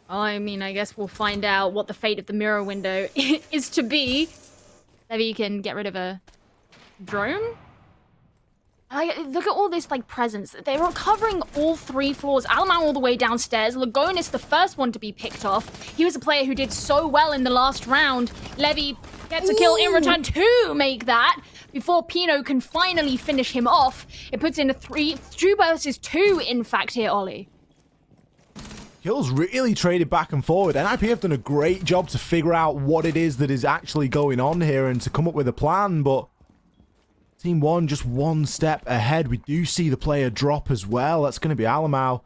I mean, I guess we'll find out what the fate of the mirror window is to be. Maybe you can get rid of a drone? Look at all this, like, presence. They were covering all 3 floors. Alamar all the way downstairs. Lagonis, the first one to be picked off. He was a player who did so well in the last round. Levy gets a kill in return to make that before Pino can finally finish him off. It puts in a 2 versus 2, in fact, here, Ollie. Kills really traded back and forward. NIP have done a great job to figure out what it is that is actually going on here and to come up with a plan, but Team 1 just one step ahead. We do see the player drop as well. That's going to be Alamau.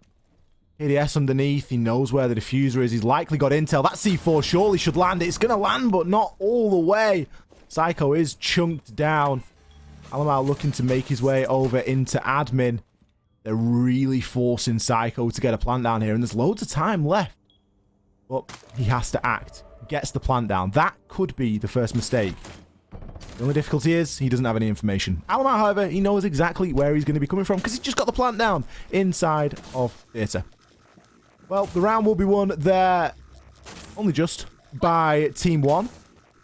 KDS underneath. He knows where the diffuser is. He's likely got intel. That C4 surely should land. It's going to land, but not all the way. Psycho is chunked down. Alamau looking to make his way over into admin. They're really forcing Psycho to get a plant down here, and there's loads of time left. But he has to act. Gets the plant down. That could be the first mistake. The only difficulty is he doesn't have any information. Alamau, however, he knows exactly where he's going to be coming from because he's just got the plant down inside of theatre. Well, the round will be won there only just by Team 1.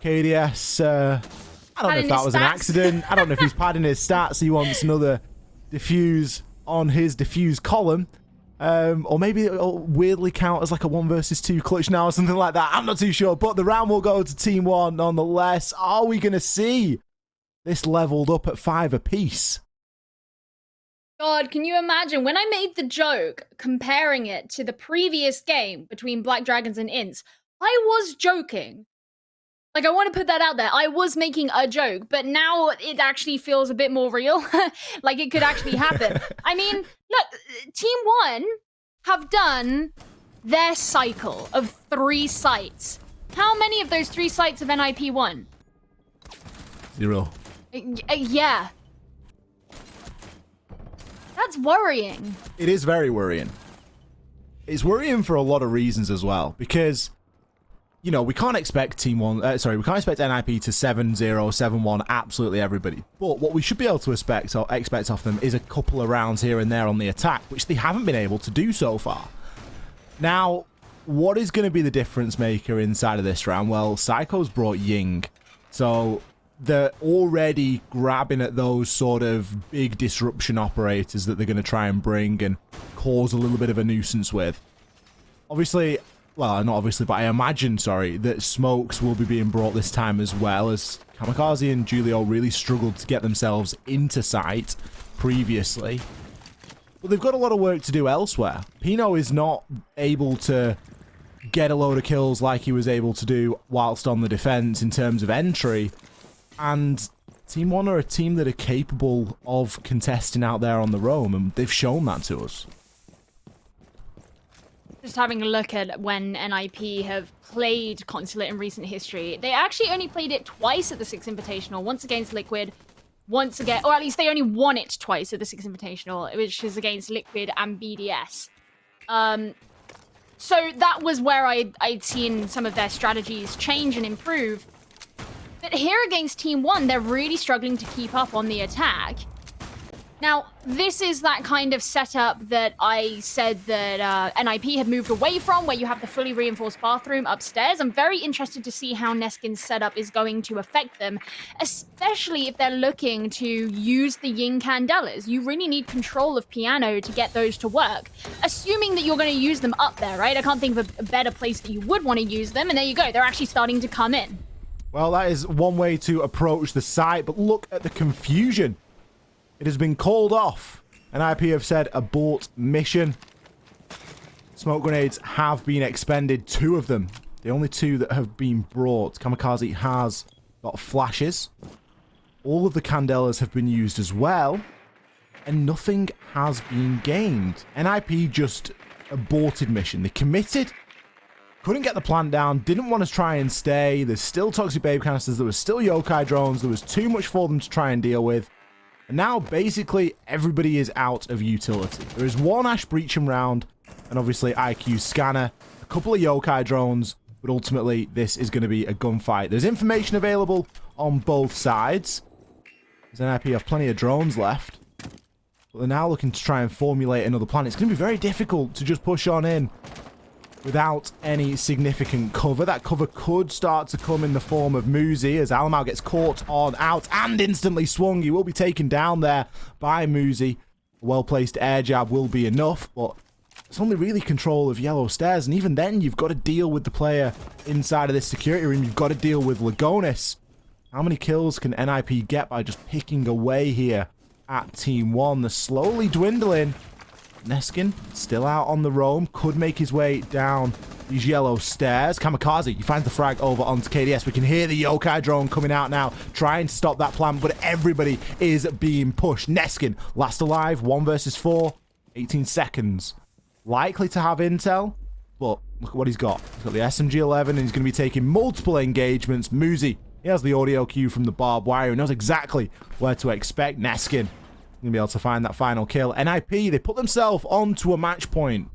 KDS, I don't know if that was an accident. I don't know if he's padding his stats. He wants another diffuse on his diffuse column. Or maybe it'll weirdly count as like a 1 versus 2 clutch now or something like that. I'm not too sure. But the round will go to Team 1 nonetheless. Are we going to see this leveled up at 5 apiece? God, can you imagine? When I made the joke comparing it to the previous game between Black Dragons and Ints, I was joking. Like, I want to put that out there. I was making a joke, but now it actually feels a bit more real. Like, it could actually happen. I mean, look, Team 1 have done their cycle of 3 sites. How many of those 3 sites have NIP won? 0. Yeah. That's worrying. It is very worrying. It's worrying for a lot of reasons as well, because you know, we can't expect Team 1, we can't expect NIP to 7-0, 7-1 absolutely everybody. But what we should be able to expect off them is a couple of rounds here and there on the attack, which they haven't been able to do so far. Now, what is going to be the difference maker inside of this round? Well, Psycho's brought Ying, so they're already grabbing at those sort of big disruption operators that they're going to try and bring and cause a little bit of a nuisance with. Obviously, well, not obviously, but I imagine, sorry, that smokes will be being brought this time as well, as Kamikaze and Julio really struggled to get themselves into sight previously. But they've got a lot of work to do elsewhere. Pino is not able to get a load of kills like he was able to do whilst on the defense in terms of entry. And Team 1 are a team that are capable of contesting out there on the roam, and they've shown that to us. Just having a look at when NIP have played Consulate in recent history, they actually only played it twice at the Six Invitational, once against Liquid, once again, or at least they only won it twice at the Six Invitational, which is against Liquid and BDS. So that was where I'd seen some of their strategies change and improve. But here against Team 1, they're really struggling to keep up on the attack. Now, this is that kind of setup that I said that NIP had moved away from, where you have the fully reinforced bathroom upstairs. I'm very interested to see how Neskin's setup is going to affect them, especially if they're looking to use the Ying Candelas. You really need control of Piano to get those to work, assuming that you're going to use them up there, right? I can't think of a better place that you would want to use them, and there you go. They're actually starting to come in. Well, that is one way to approach the site, but look at the confusion. It has been called off. NIP have said abort mission. Smoke grenades have been expended, 2 of them. The only 2 that have been brought. Kamikaze has got flashes. All of the Candelas have been used as well. And nothing has been gained. NIP just aborted mission. They committed. Couldn't get the plant down. Didn't want to try and stay. There's still toxic babe canisters. There was still yokai drones. There was too much for them to try and deal with. And now, basically, everybody is out of utility. There is 1 Ash Breaching round, and obviously IQ Scanner, a couple of yokai drones, but ultimately, this is going to be a gunfight. There's information available on both sides. NIP have plenty of drones left, but they're now looking to try and formulate another plan. It's going to be very difficult to just push on in without any significant cover. That cover could start to come in the form of Muzi as Alamau gets caught on out and instantly swung. He will be taken down there by Muzi. A well-placed air jab will be enough, but it's only really control of yellow stairs, and even then you've got to deal with the player inside of this security room. You've got to deal with Lagonis. How many kills can NIP get by just picking away here at Team 1? They're slowly dwindling. Neskin still out on the roam. Could make his way down these yellow stairs. Kamikaze, he finds the frag over onto KDS. We can hear the yokai drone coming out now, trying to stop that plan, but everybody is being pushed. Neskin, last alive, 1 versus 4, 18 seconds. Likely to have intel, but look at what he's got. He's got the SMG-11, and he's going to be taking multiple engagements. Muzi, he has the audio cue from the barbed wire. He knows exactly where to expect. Neskin going to be able to find that final kill. NIP, they put themselves onto a match point.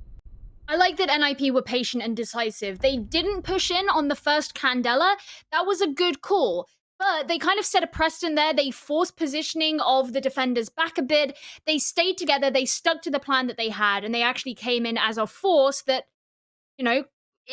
I like that NIP were patient and decisive. They didn't push in on the first Candela. That was a good call. But they kind of set a precedent there. They forced positioning of the defenders back a bit. They stayed together. They stuck to the plan that they had. And they actually came in as a force that, you know,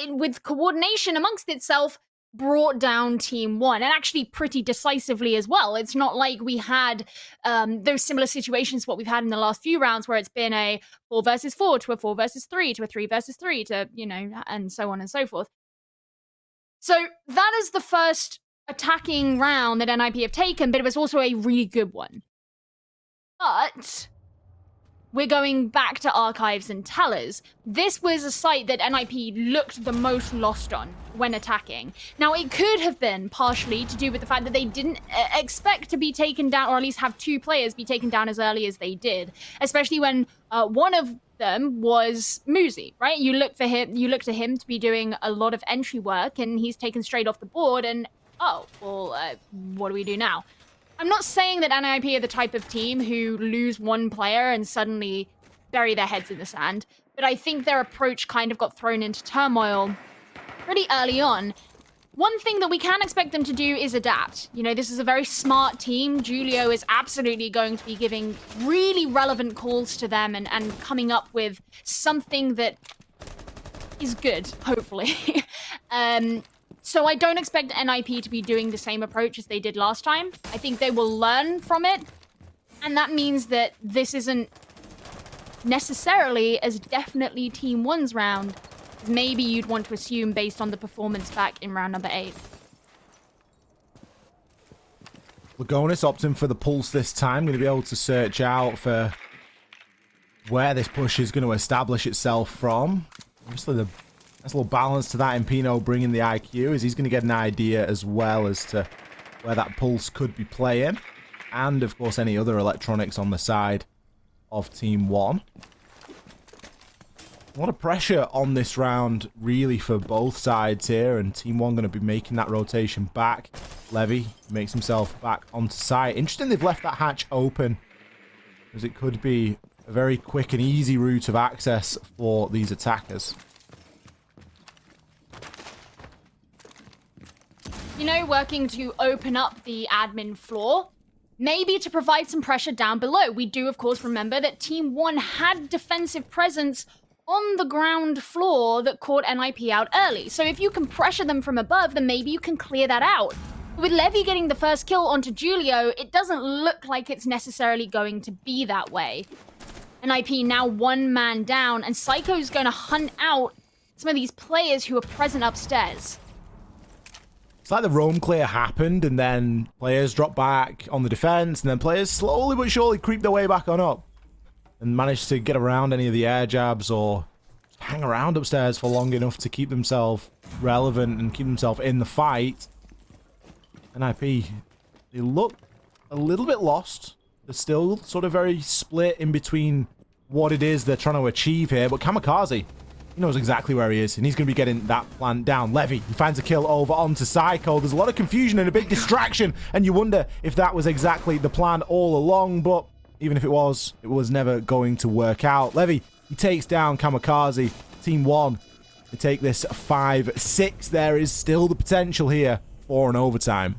with coordination amongst itself, brought down Team One, and actually pretty decisively as well. It's not like we had those similar situations what we've had in the last few rounds where it's been a 4 versus 4 to a 4 versus 3 to a 3 versus 3 to, you know, and so on and so forth. So that is the first attacking round that NIP have taken, but it was also a really good one. But we're going back to archives and tellers. This was a site that NIP looked the most lost on when attacking. Now, it could have been partially to do with the fact that they didn't expect to be taken down, or at least have 2 players be taken down as early as they did, especially when one of them was Muzi, right? You look to him to be doing a lot of entry work, and he's taken straight off the board, and oh, well, what do we do now? I'm not saying that NIP are the type of team who lose one player and suddenly bury their heads in the sand, but I think their approach kind of got thrown into turmoil pretty early on. One thing that we can expect them to do is adapt. You know, this is a very smart team. Julio is absolutely going to be giving really relevant calls to them and coming up with something that is good, hopefully. So I don't expect NIP to be doing the same approach as they did last time. I think they will learn from it. And that means that this isn't necessarily as definitely Team 1's round as maybe you'd want to assume based on the performance back in round number 8. Lagonis opting for the pulse this time. Going to be able to search out for where this push is going to establish itself from. Obviously, there's a little balance to that in Pino bringing the IQ, as he's going to get an idea as well as to where that pulse could be playing. And, of course, any other electronics on the side of Team 1. A lot of pressure on this round, really, for both sides here. And Team 1 going to be making that rotation back. Levy makes himself back onto site. Interesting they've left that hatch open, as it could be a very quick and easy route of access for these attackers. You know, working to open up the admin floor, maybe to provide some pressure down below. We do, of course, remember that Team 1 had defensive presence on the ground floor that caught NIP out early. So if you can pressure them from above, then maybe you can clear that out. With Levy getting the first kill onto Julio, it doesn't look like it's necessarily going to be that way. NIP now 1 man down, and Psycho's going to hunt out some of these players who are present upstairs. It's like the roam clear happened, and then players dropped back on the defense, and then players slowly but surely creep their way back on up and managed to get around any of the air jabs or hang around upstairs for long enough to keep themselves relevant and keep themselves in the fight. NIP, they look a little bit lost. They're still sort of very split in between what it is they're trying to achieve here, but Kamikaze, he knows exactly where he is, and he's going to be getting that plan down. Levy, he finds a kill over onto Psycho. There's a lot of confusion and a big distraction, and you wonder if that was exactly the plan all along, but even if it was never going to work out. Levy, he takes down Kamikaze. Team 1, they take this 5-6. There is still the potential here for an overtime.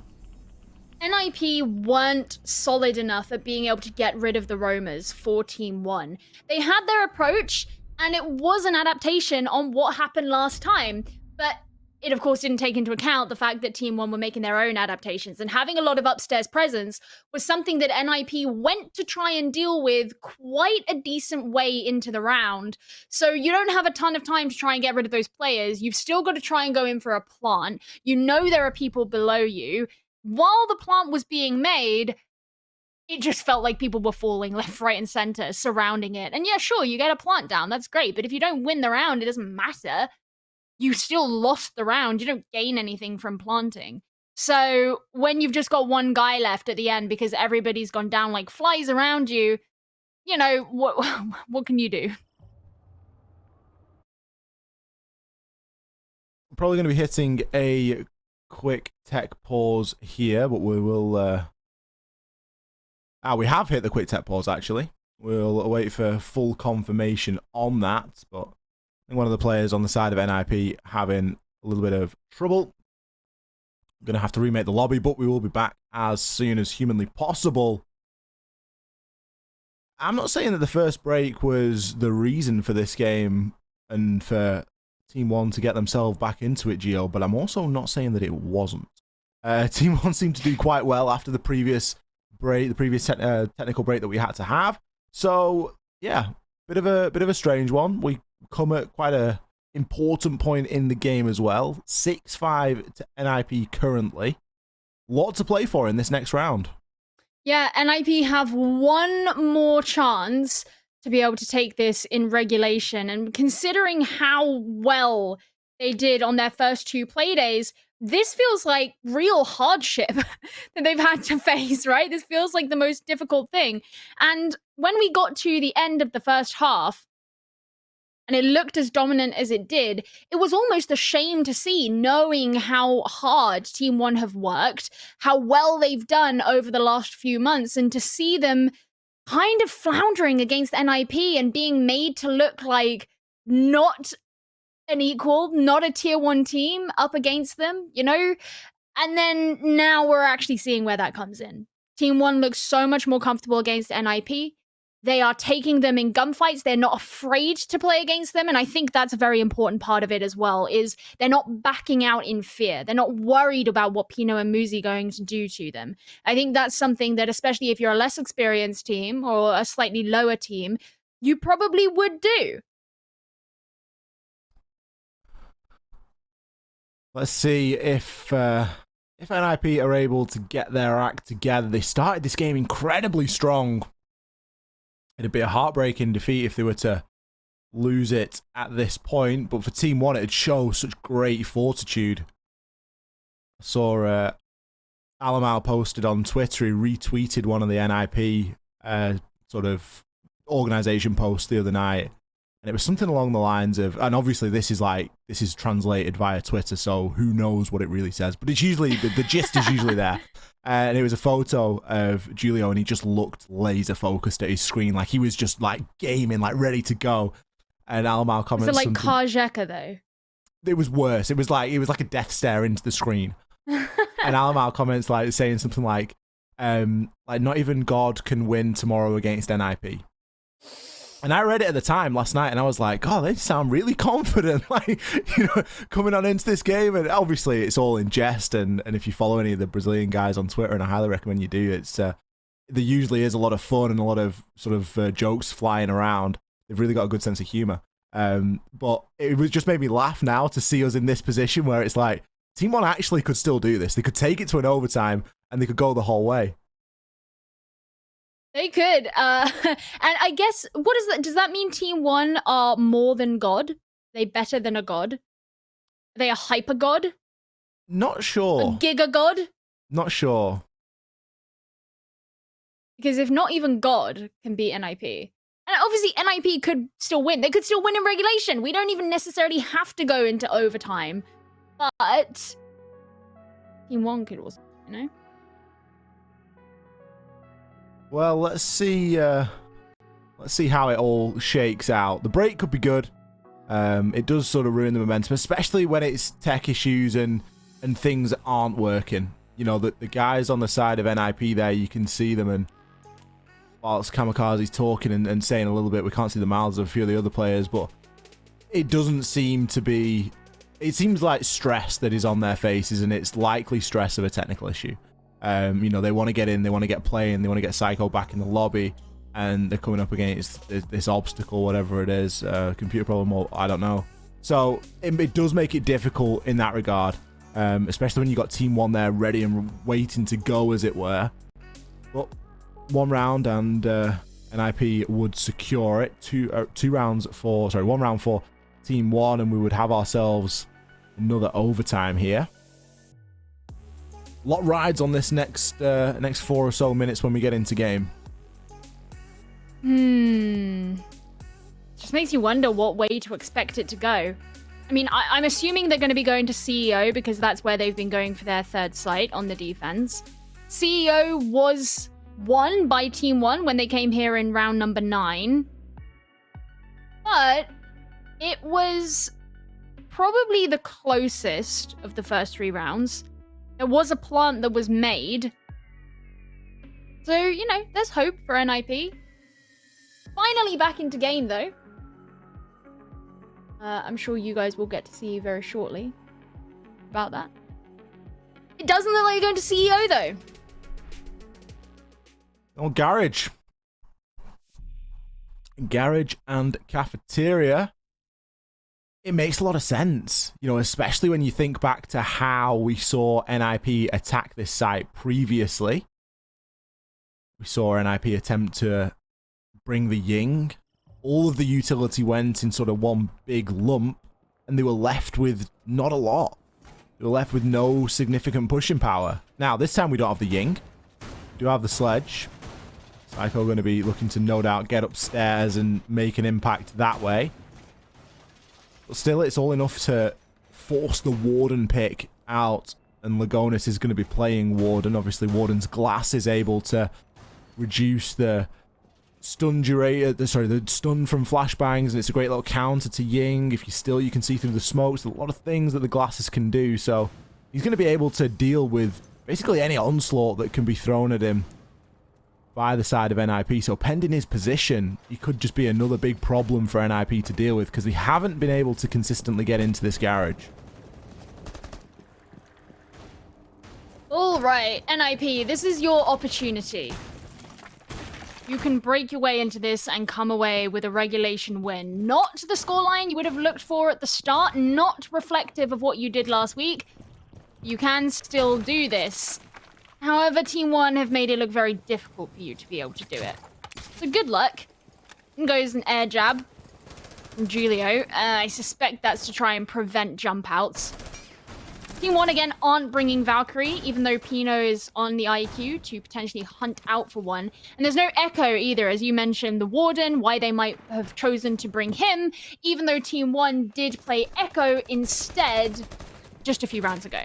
NIP weren't solid enough at being able to get rid of the roamers for Team 1. They had their approach, and it was an adaptation on what happened last time, but it of course didn't take into account the fact that Team 1 were making their own adaptations, and having a lot of upstairs presence was something that NIP went to try and deal with quite a decent way into the round. So you don't have a ton of time to try and get rid of those players. You've still got to try and go in for a plant. You know there are people below you. While the plant was being made, it just felt like people were falling left, right, and center surrounding it. And yeah, sure, you get a plant down. That's great. But if you don't win the round, it doesn't matter. You still lost the round. You don't gain anything from planting. So when you've just got one guy left at the end because everybody's gone down like flies around you, you know, what can you do? I'm probably going to be hitting a quick tech pause here, but we will... we have hit the quick tech pause, actually. We'll wait for full confirmation on that, but I think one of the players on the side of NIP having a little bit of trouble. I'm going to have to remake the lobby, but we will be back as soon as humanly possible. I'm not saying that the first break was the reason for this game and for Team 1 to get themselves back into it, Gio, but I'm also not saying that it wasn't. Team 1 seemed to do quite well after the previous break, the previous technical break that we had to have. So, yeah, bit of a strange one. We come at quite a important point in the game as well. 6-5 to NIP currently. Lot to play for in this next round. Yeah, NIP have one more chance to be able to take this in regulation. And considering how well they did on their first 2 play days, this feels like real hardship that they've had to face, right? This feels like the most difficult thing. And when we got to the end of the first half, and it looked as dominant as it did, it was almost a shame to see, knowing how hard Team 1 have worked, how well they've done over the last few months, and to see them kind of floundering against NIP and being made to look like not an equal, not a tier 1 team up against them, you know? And then now we're actually seeing where that comes in. Team 1 looks so much more comfortable against NIP. They are taking them in gunfights. They're not afraid to play against them. And I think that's a very important part of it as well, is they're not backing out in fear. They're not worried about what Pino and Muzi are going to do to them. I think that's something that, especially if you're a less experienced team or a slightly lower team, you probably would do. Let's see if NIP are able to get their act together. They started this game incredibly strong. It'd be a heartbreaking defeat if they were to lose it at this point, but for Team 1, it'd show such great fortitude. I saw Alamau posted on Twitter, he retweeted one of the NIP sort of organization posts the other night, and it was something along the lines of, and obviously this is translated via Twitter, so who knows what it really says, but it's usually, the gist is usually there. And it was a photo of Julio, and he just looked laser focused at his screen, like he was just like gaming, like ready to go. And Almar comments, was it like Kajeka though? It was worse. It was like a death stare into the screen. And Almar comments like saying something like not even God can win tomorrow against NIP. And I read it at the time last night, and I was like, "Oh, they sound really confident, like, you know, coming on into this game." And obviously, it's all in jest. And if you follow any of the Brazilian guys on Twitter, and I highly recommend you do, it's there usually is a lot of fun and a lot of sort of jokes flying around. They've really got a good sense of humor. But it was just made me laugh now to see us in this position where it's like Team 1 actually could still do this. They could take it to an overtime, and they could go the whole way. They could. And I guess, what is that? Does that mean Team 1 are more than God? Are they better than a god? Are they a hyper god? Not sure. A giga god? Not sure. Because if not even God can beat NIP. And obviously NIP could still win. They could still win in regulation. We don't even necessarily have to go into overtime. But Team 1 could also, you know? Well, let's see how it all shakes out. The break could be good. It does sort of ruin the momentum, especially when it's tech issues and things aren't working. You know, the guys on the side of NIP there, you can see them, and whilst Kamikaze's talking and saying a little bit, we can't see the mouths of a few of the other players, but it doesn't seem to be... It seems like stress that is on their faces, and it's likely stress of a technical issue. You know, they want to get in, they want to get playing, they want to get Psycho back in the lobby, and they're coming up against this obstacle, whatever it is, computer problem, or I don't know. So it does make it difficult in that regard, especially when you got Team 1 there ready and waiting to go, as it were. But one round and NIP would secure it. One round for Team 1, and we would have ourselves another overtime here. A lot rides on this next 4 or so minutes when we get into game. Just makes you wonder what way to expect it to go. I mean, I'm assuming they're going to be going to CEO because that's where they've been going for their third site on the defense. CEO was won by Team 1 when they came here in round number 9. But it was probably the closest of the first 3 rounds. There was a plant that was made. So, you know, there's hope for NIP. Finally back into game, though. I'm sure you guys will get to see very shortly about that. It doesn't look like you're going to CEO, though. Oh, garage. Garage and cafeteria. It makes a lot of sense, you know, especially when you think back to how we saw NIP attack this site previously. We saw NIP attempt to bring the Ying. All of the utility went in sort of one big lump, and they were left with not a lot. They were left with no significant pushing power. Now, this time we don't have the Ying. We do have the sledge. Psycho going to be looking to, no doubt, get upstairs and make an impact that way. But still, it's all enough to force the Warden pick out, and Lagonis is going to be playing Warden. Obviously, Warden's glass is able to reduce the stun the stun from flashbangs, and it's a great little counter to Ying. If you can see through the smokes. There's a lot of things that the glasses can do, so he's going to be able to deal with basically any onslaught that can be thrown at him by the side of NIP. So pending his position, he could just be another big problem for NIP to deal with, because they haven't been able to consistently get into this garage. All right, NIP, this is your opportunity. You can break your way into this and come away with a regulation win. Not the scoreline you would have looked for at the start, not reflective of what you did last week. You can still do this. However, Team 1 have made it look very difficult for you to be able to do it. So good luck. In goes an air jab from Julio. I suspect that's to try and prevent jump outs. Team 1 again aren't bringing Valkyrie, even though Pino is on the IQ to potentially hunt out for one. And there's no Echo either, as you mentioned, the Warden, why they might have chosen to bring him, even though Team 1 did play Echo instead just a few rounds ago.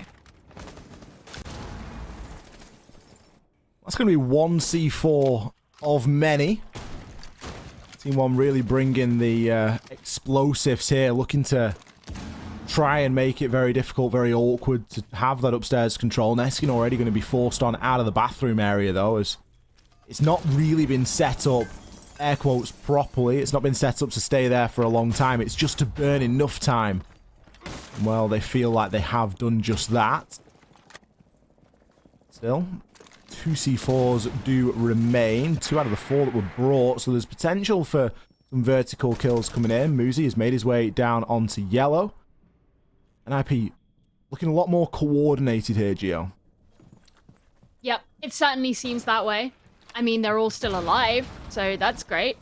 That's going to be one C4 of many. Team 1 really bringing the explosives here, looking to try and make it very difficult, very awkward to have that upstairs control. Neskin already going to be forced on out of the bathroom area, though, as it's not really been set up, air quotes, properly. It's not been set up to stay there for a long time. It's just to burn enough time. Well, they feel like they have done just that. Still, 2 C4s do remain. 2 out of the 4 that were brought, so there's potential for some vertical kills coming in. Muzi has made his way down onto yellow. NIP looking a lot more coordinated here, Gio. Yep, it certainly seems that way. I mean, they're all still alive, so that's great.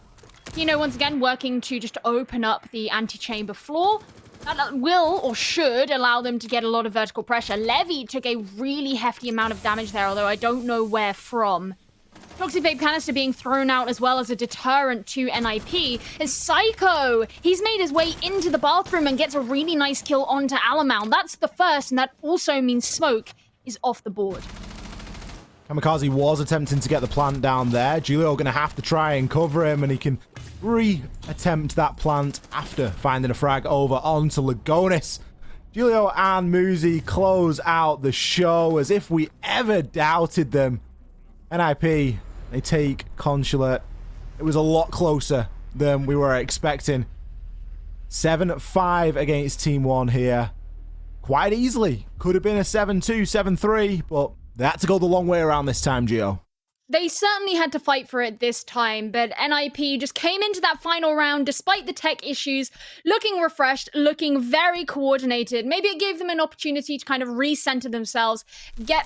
You know, once again, working to just open up the anti-chamber floor. That will, or should, allow them to get a lot of vertical pressure. Levy took a really hefty amount of damage there, although I don't know where from. Toxic Vape Canister being thrown out as well as a deterrent to NIP. Is Psycho, he's made his way into the bathroom and gets a really nice kill onto Alamount. That's the first, and that also means Smoke is off the board. Kamikaze was attempting to get the plant down there. Julio going to have to try and cover him, and he can re-attempt that plant after finding a frag over onto Lagonis. Julio and Muzi close out the show as if we ever doubted them. NIP, they take Consulate. It was a lot closer than we were expecting. 7-5 against Team 1 here. Quite easily. Could have been a 7-2, 7-3, but they had to go the long way around this time, Gio. They certainly had to fight for it this time, but NIP just came into that final round despite the tech issues, looking refreshed, looking very coordinated. Maybe it gave them an opportunity to kind of recenter themselves, get back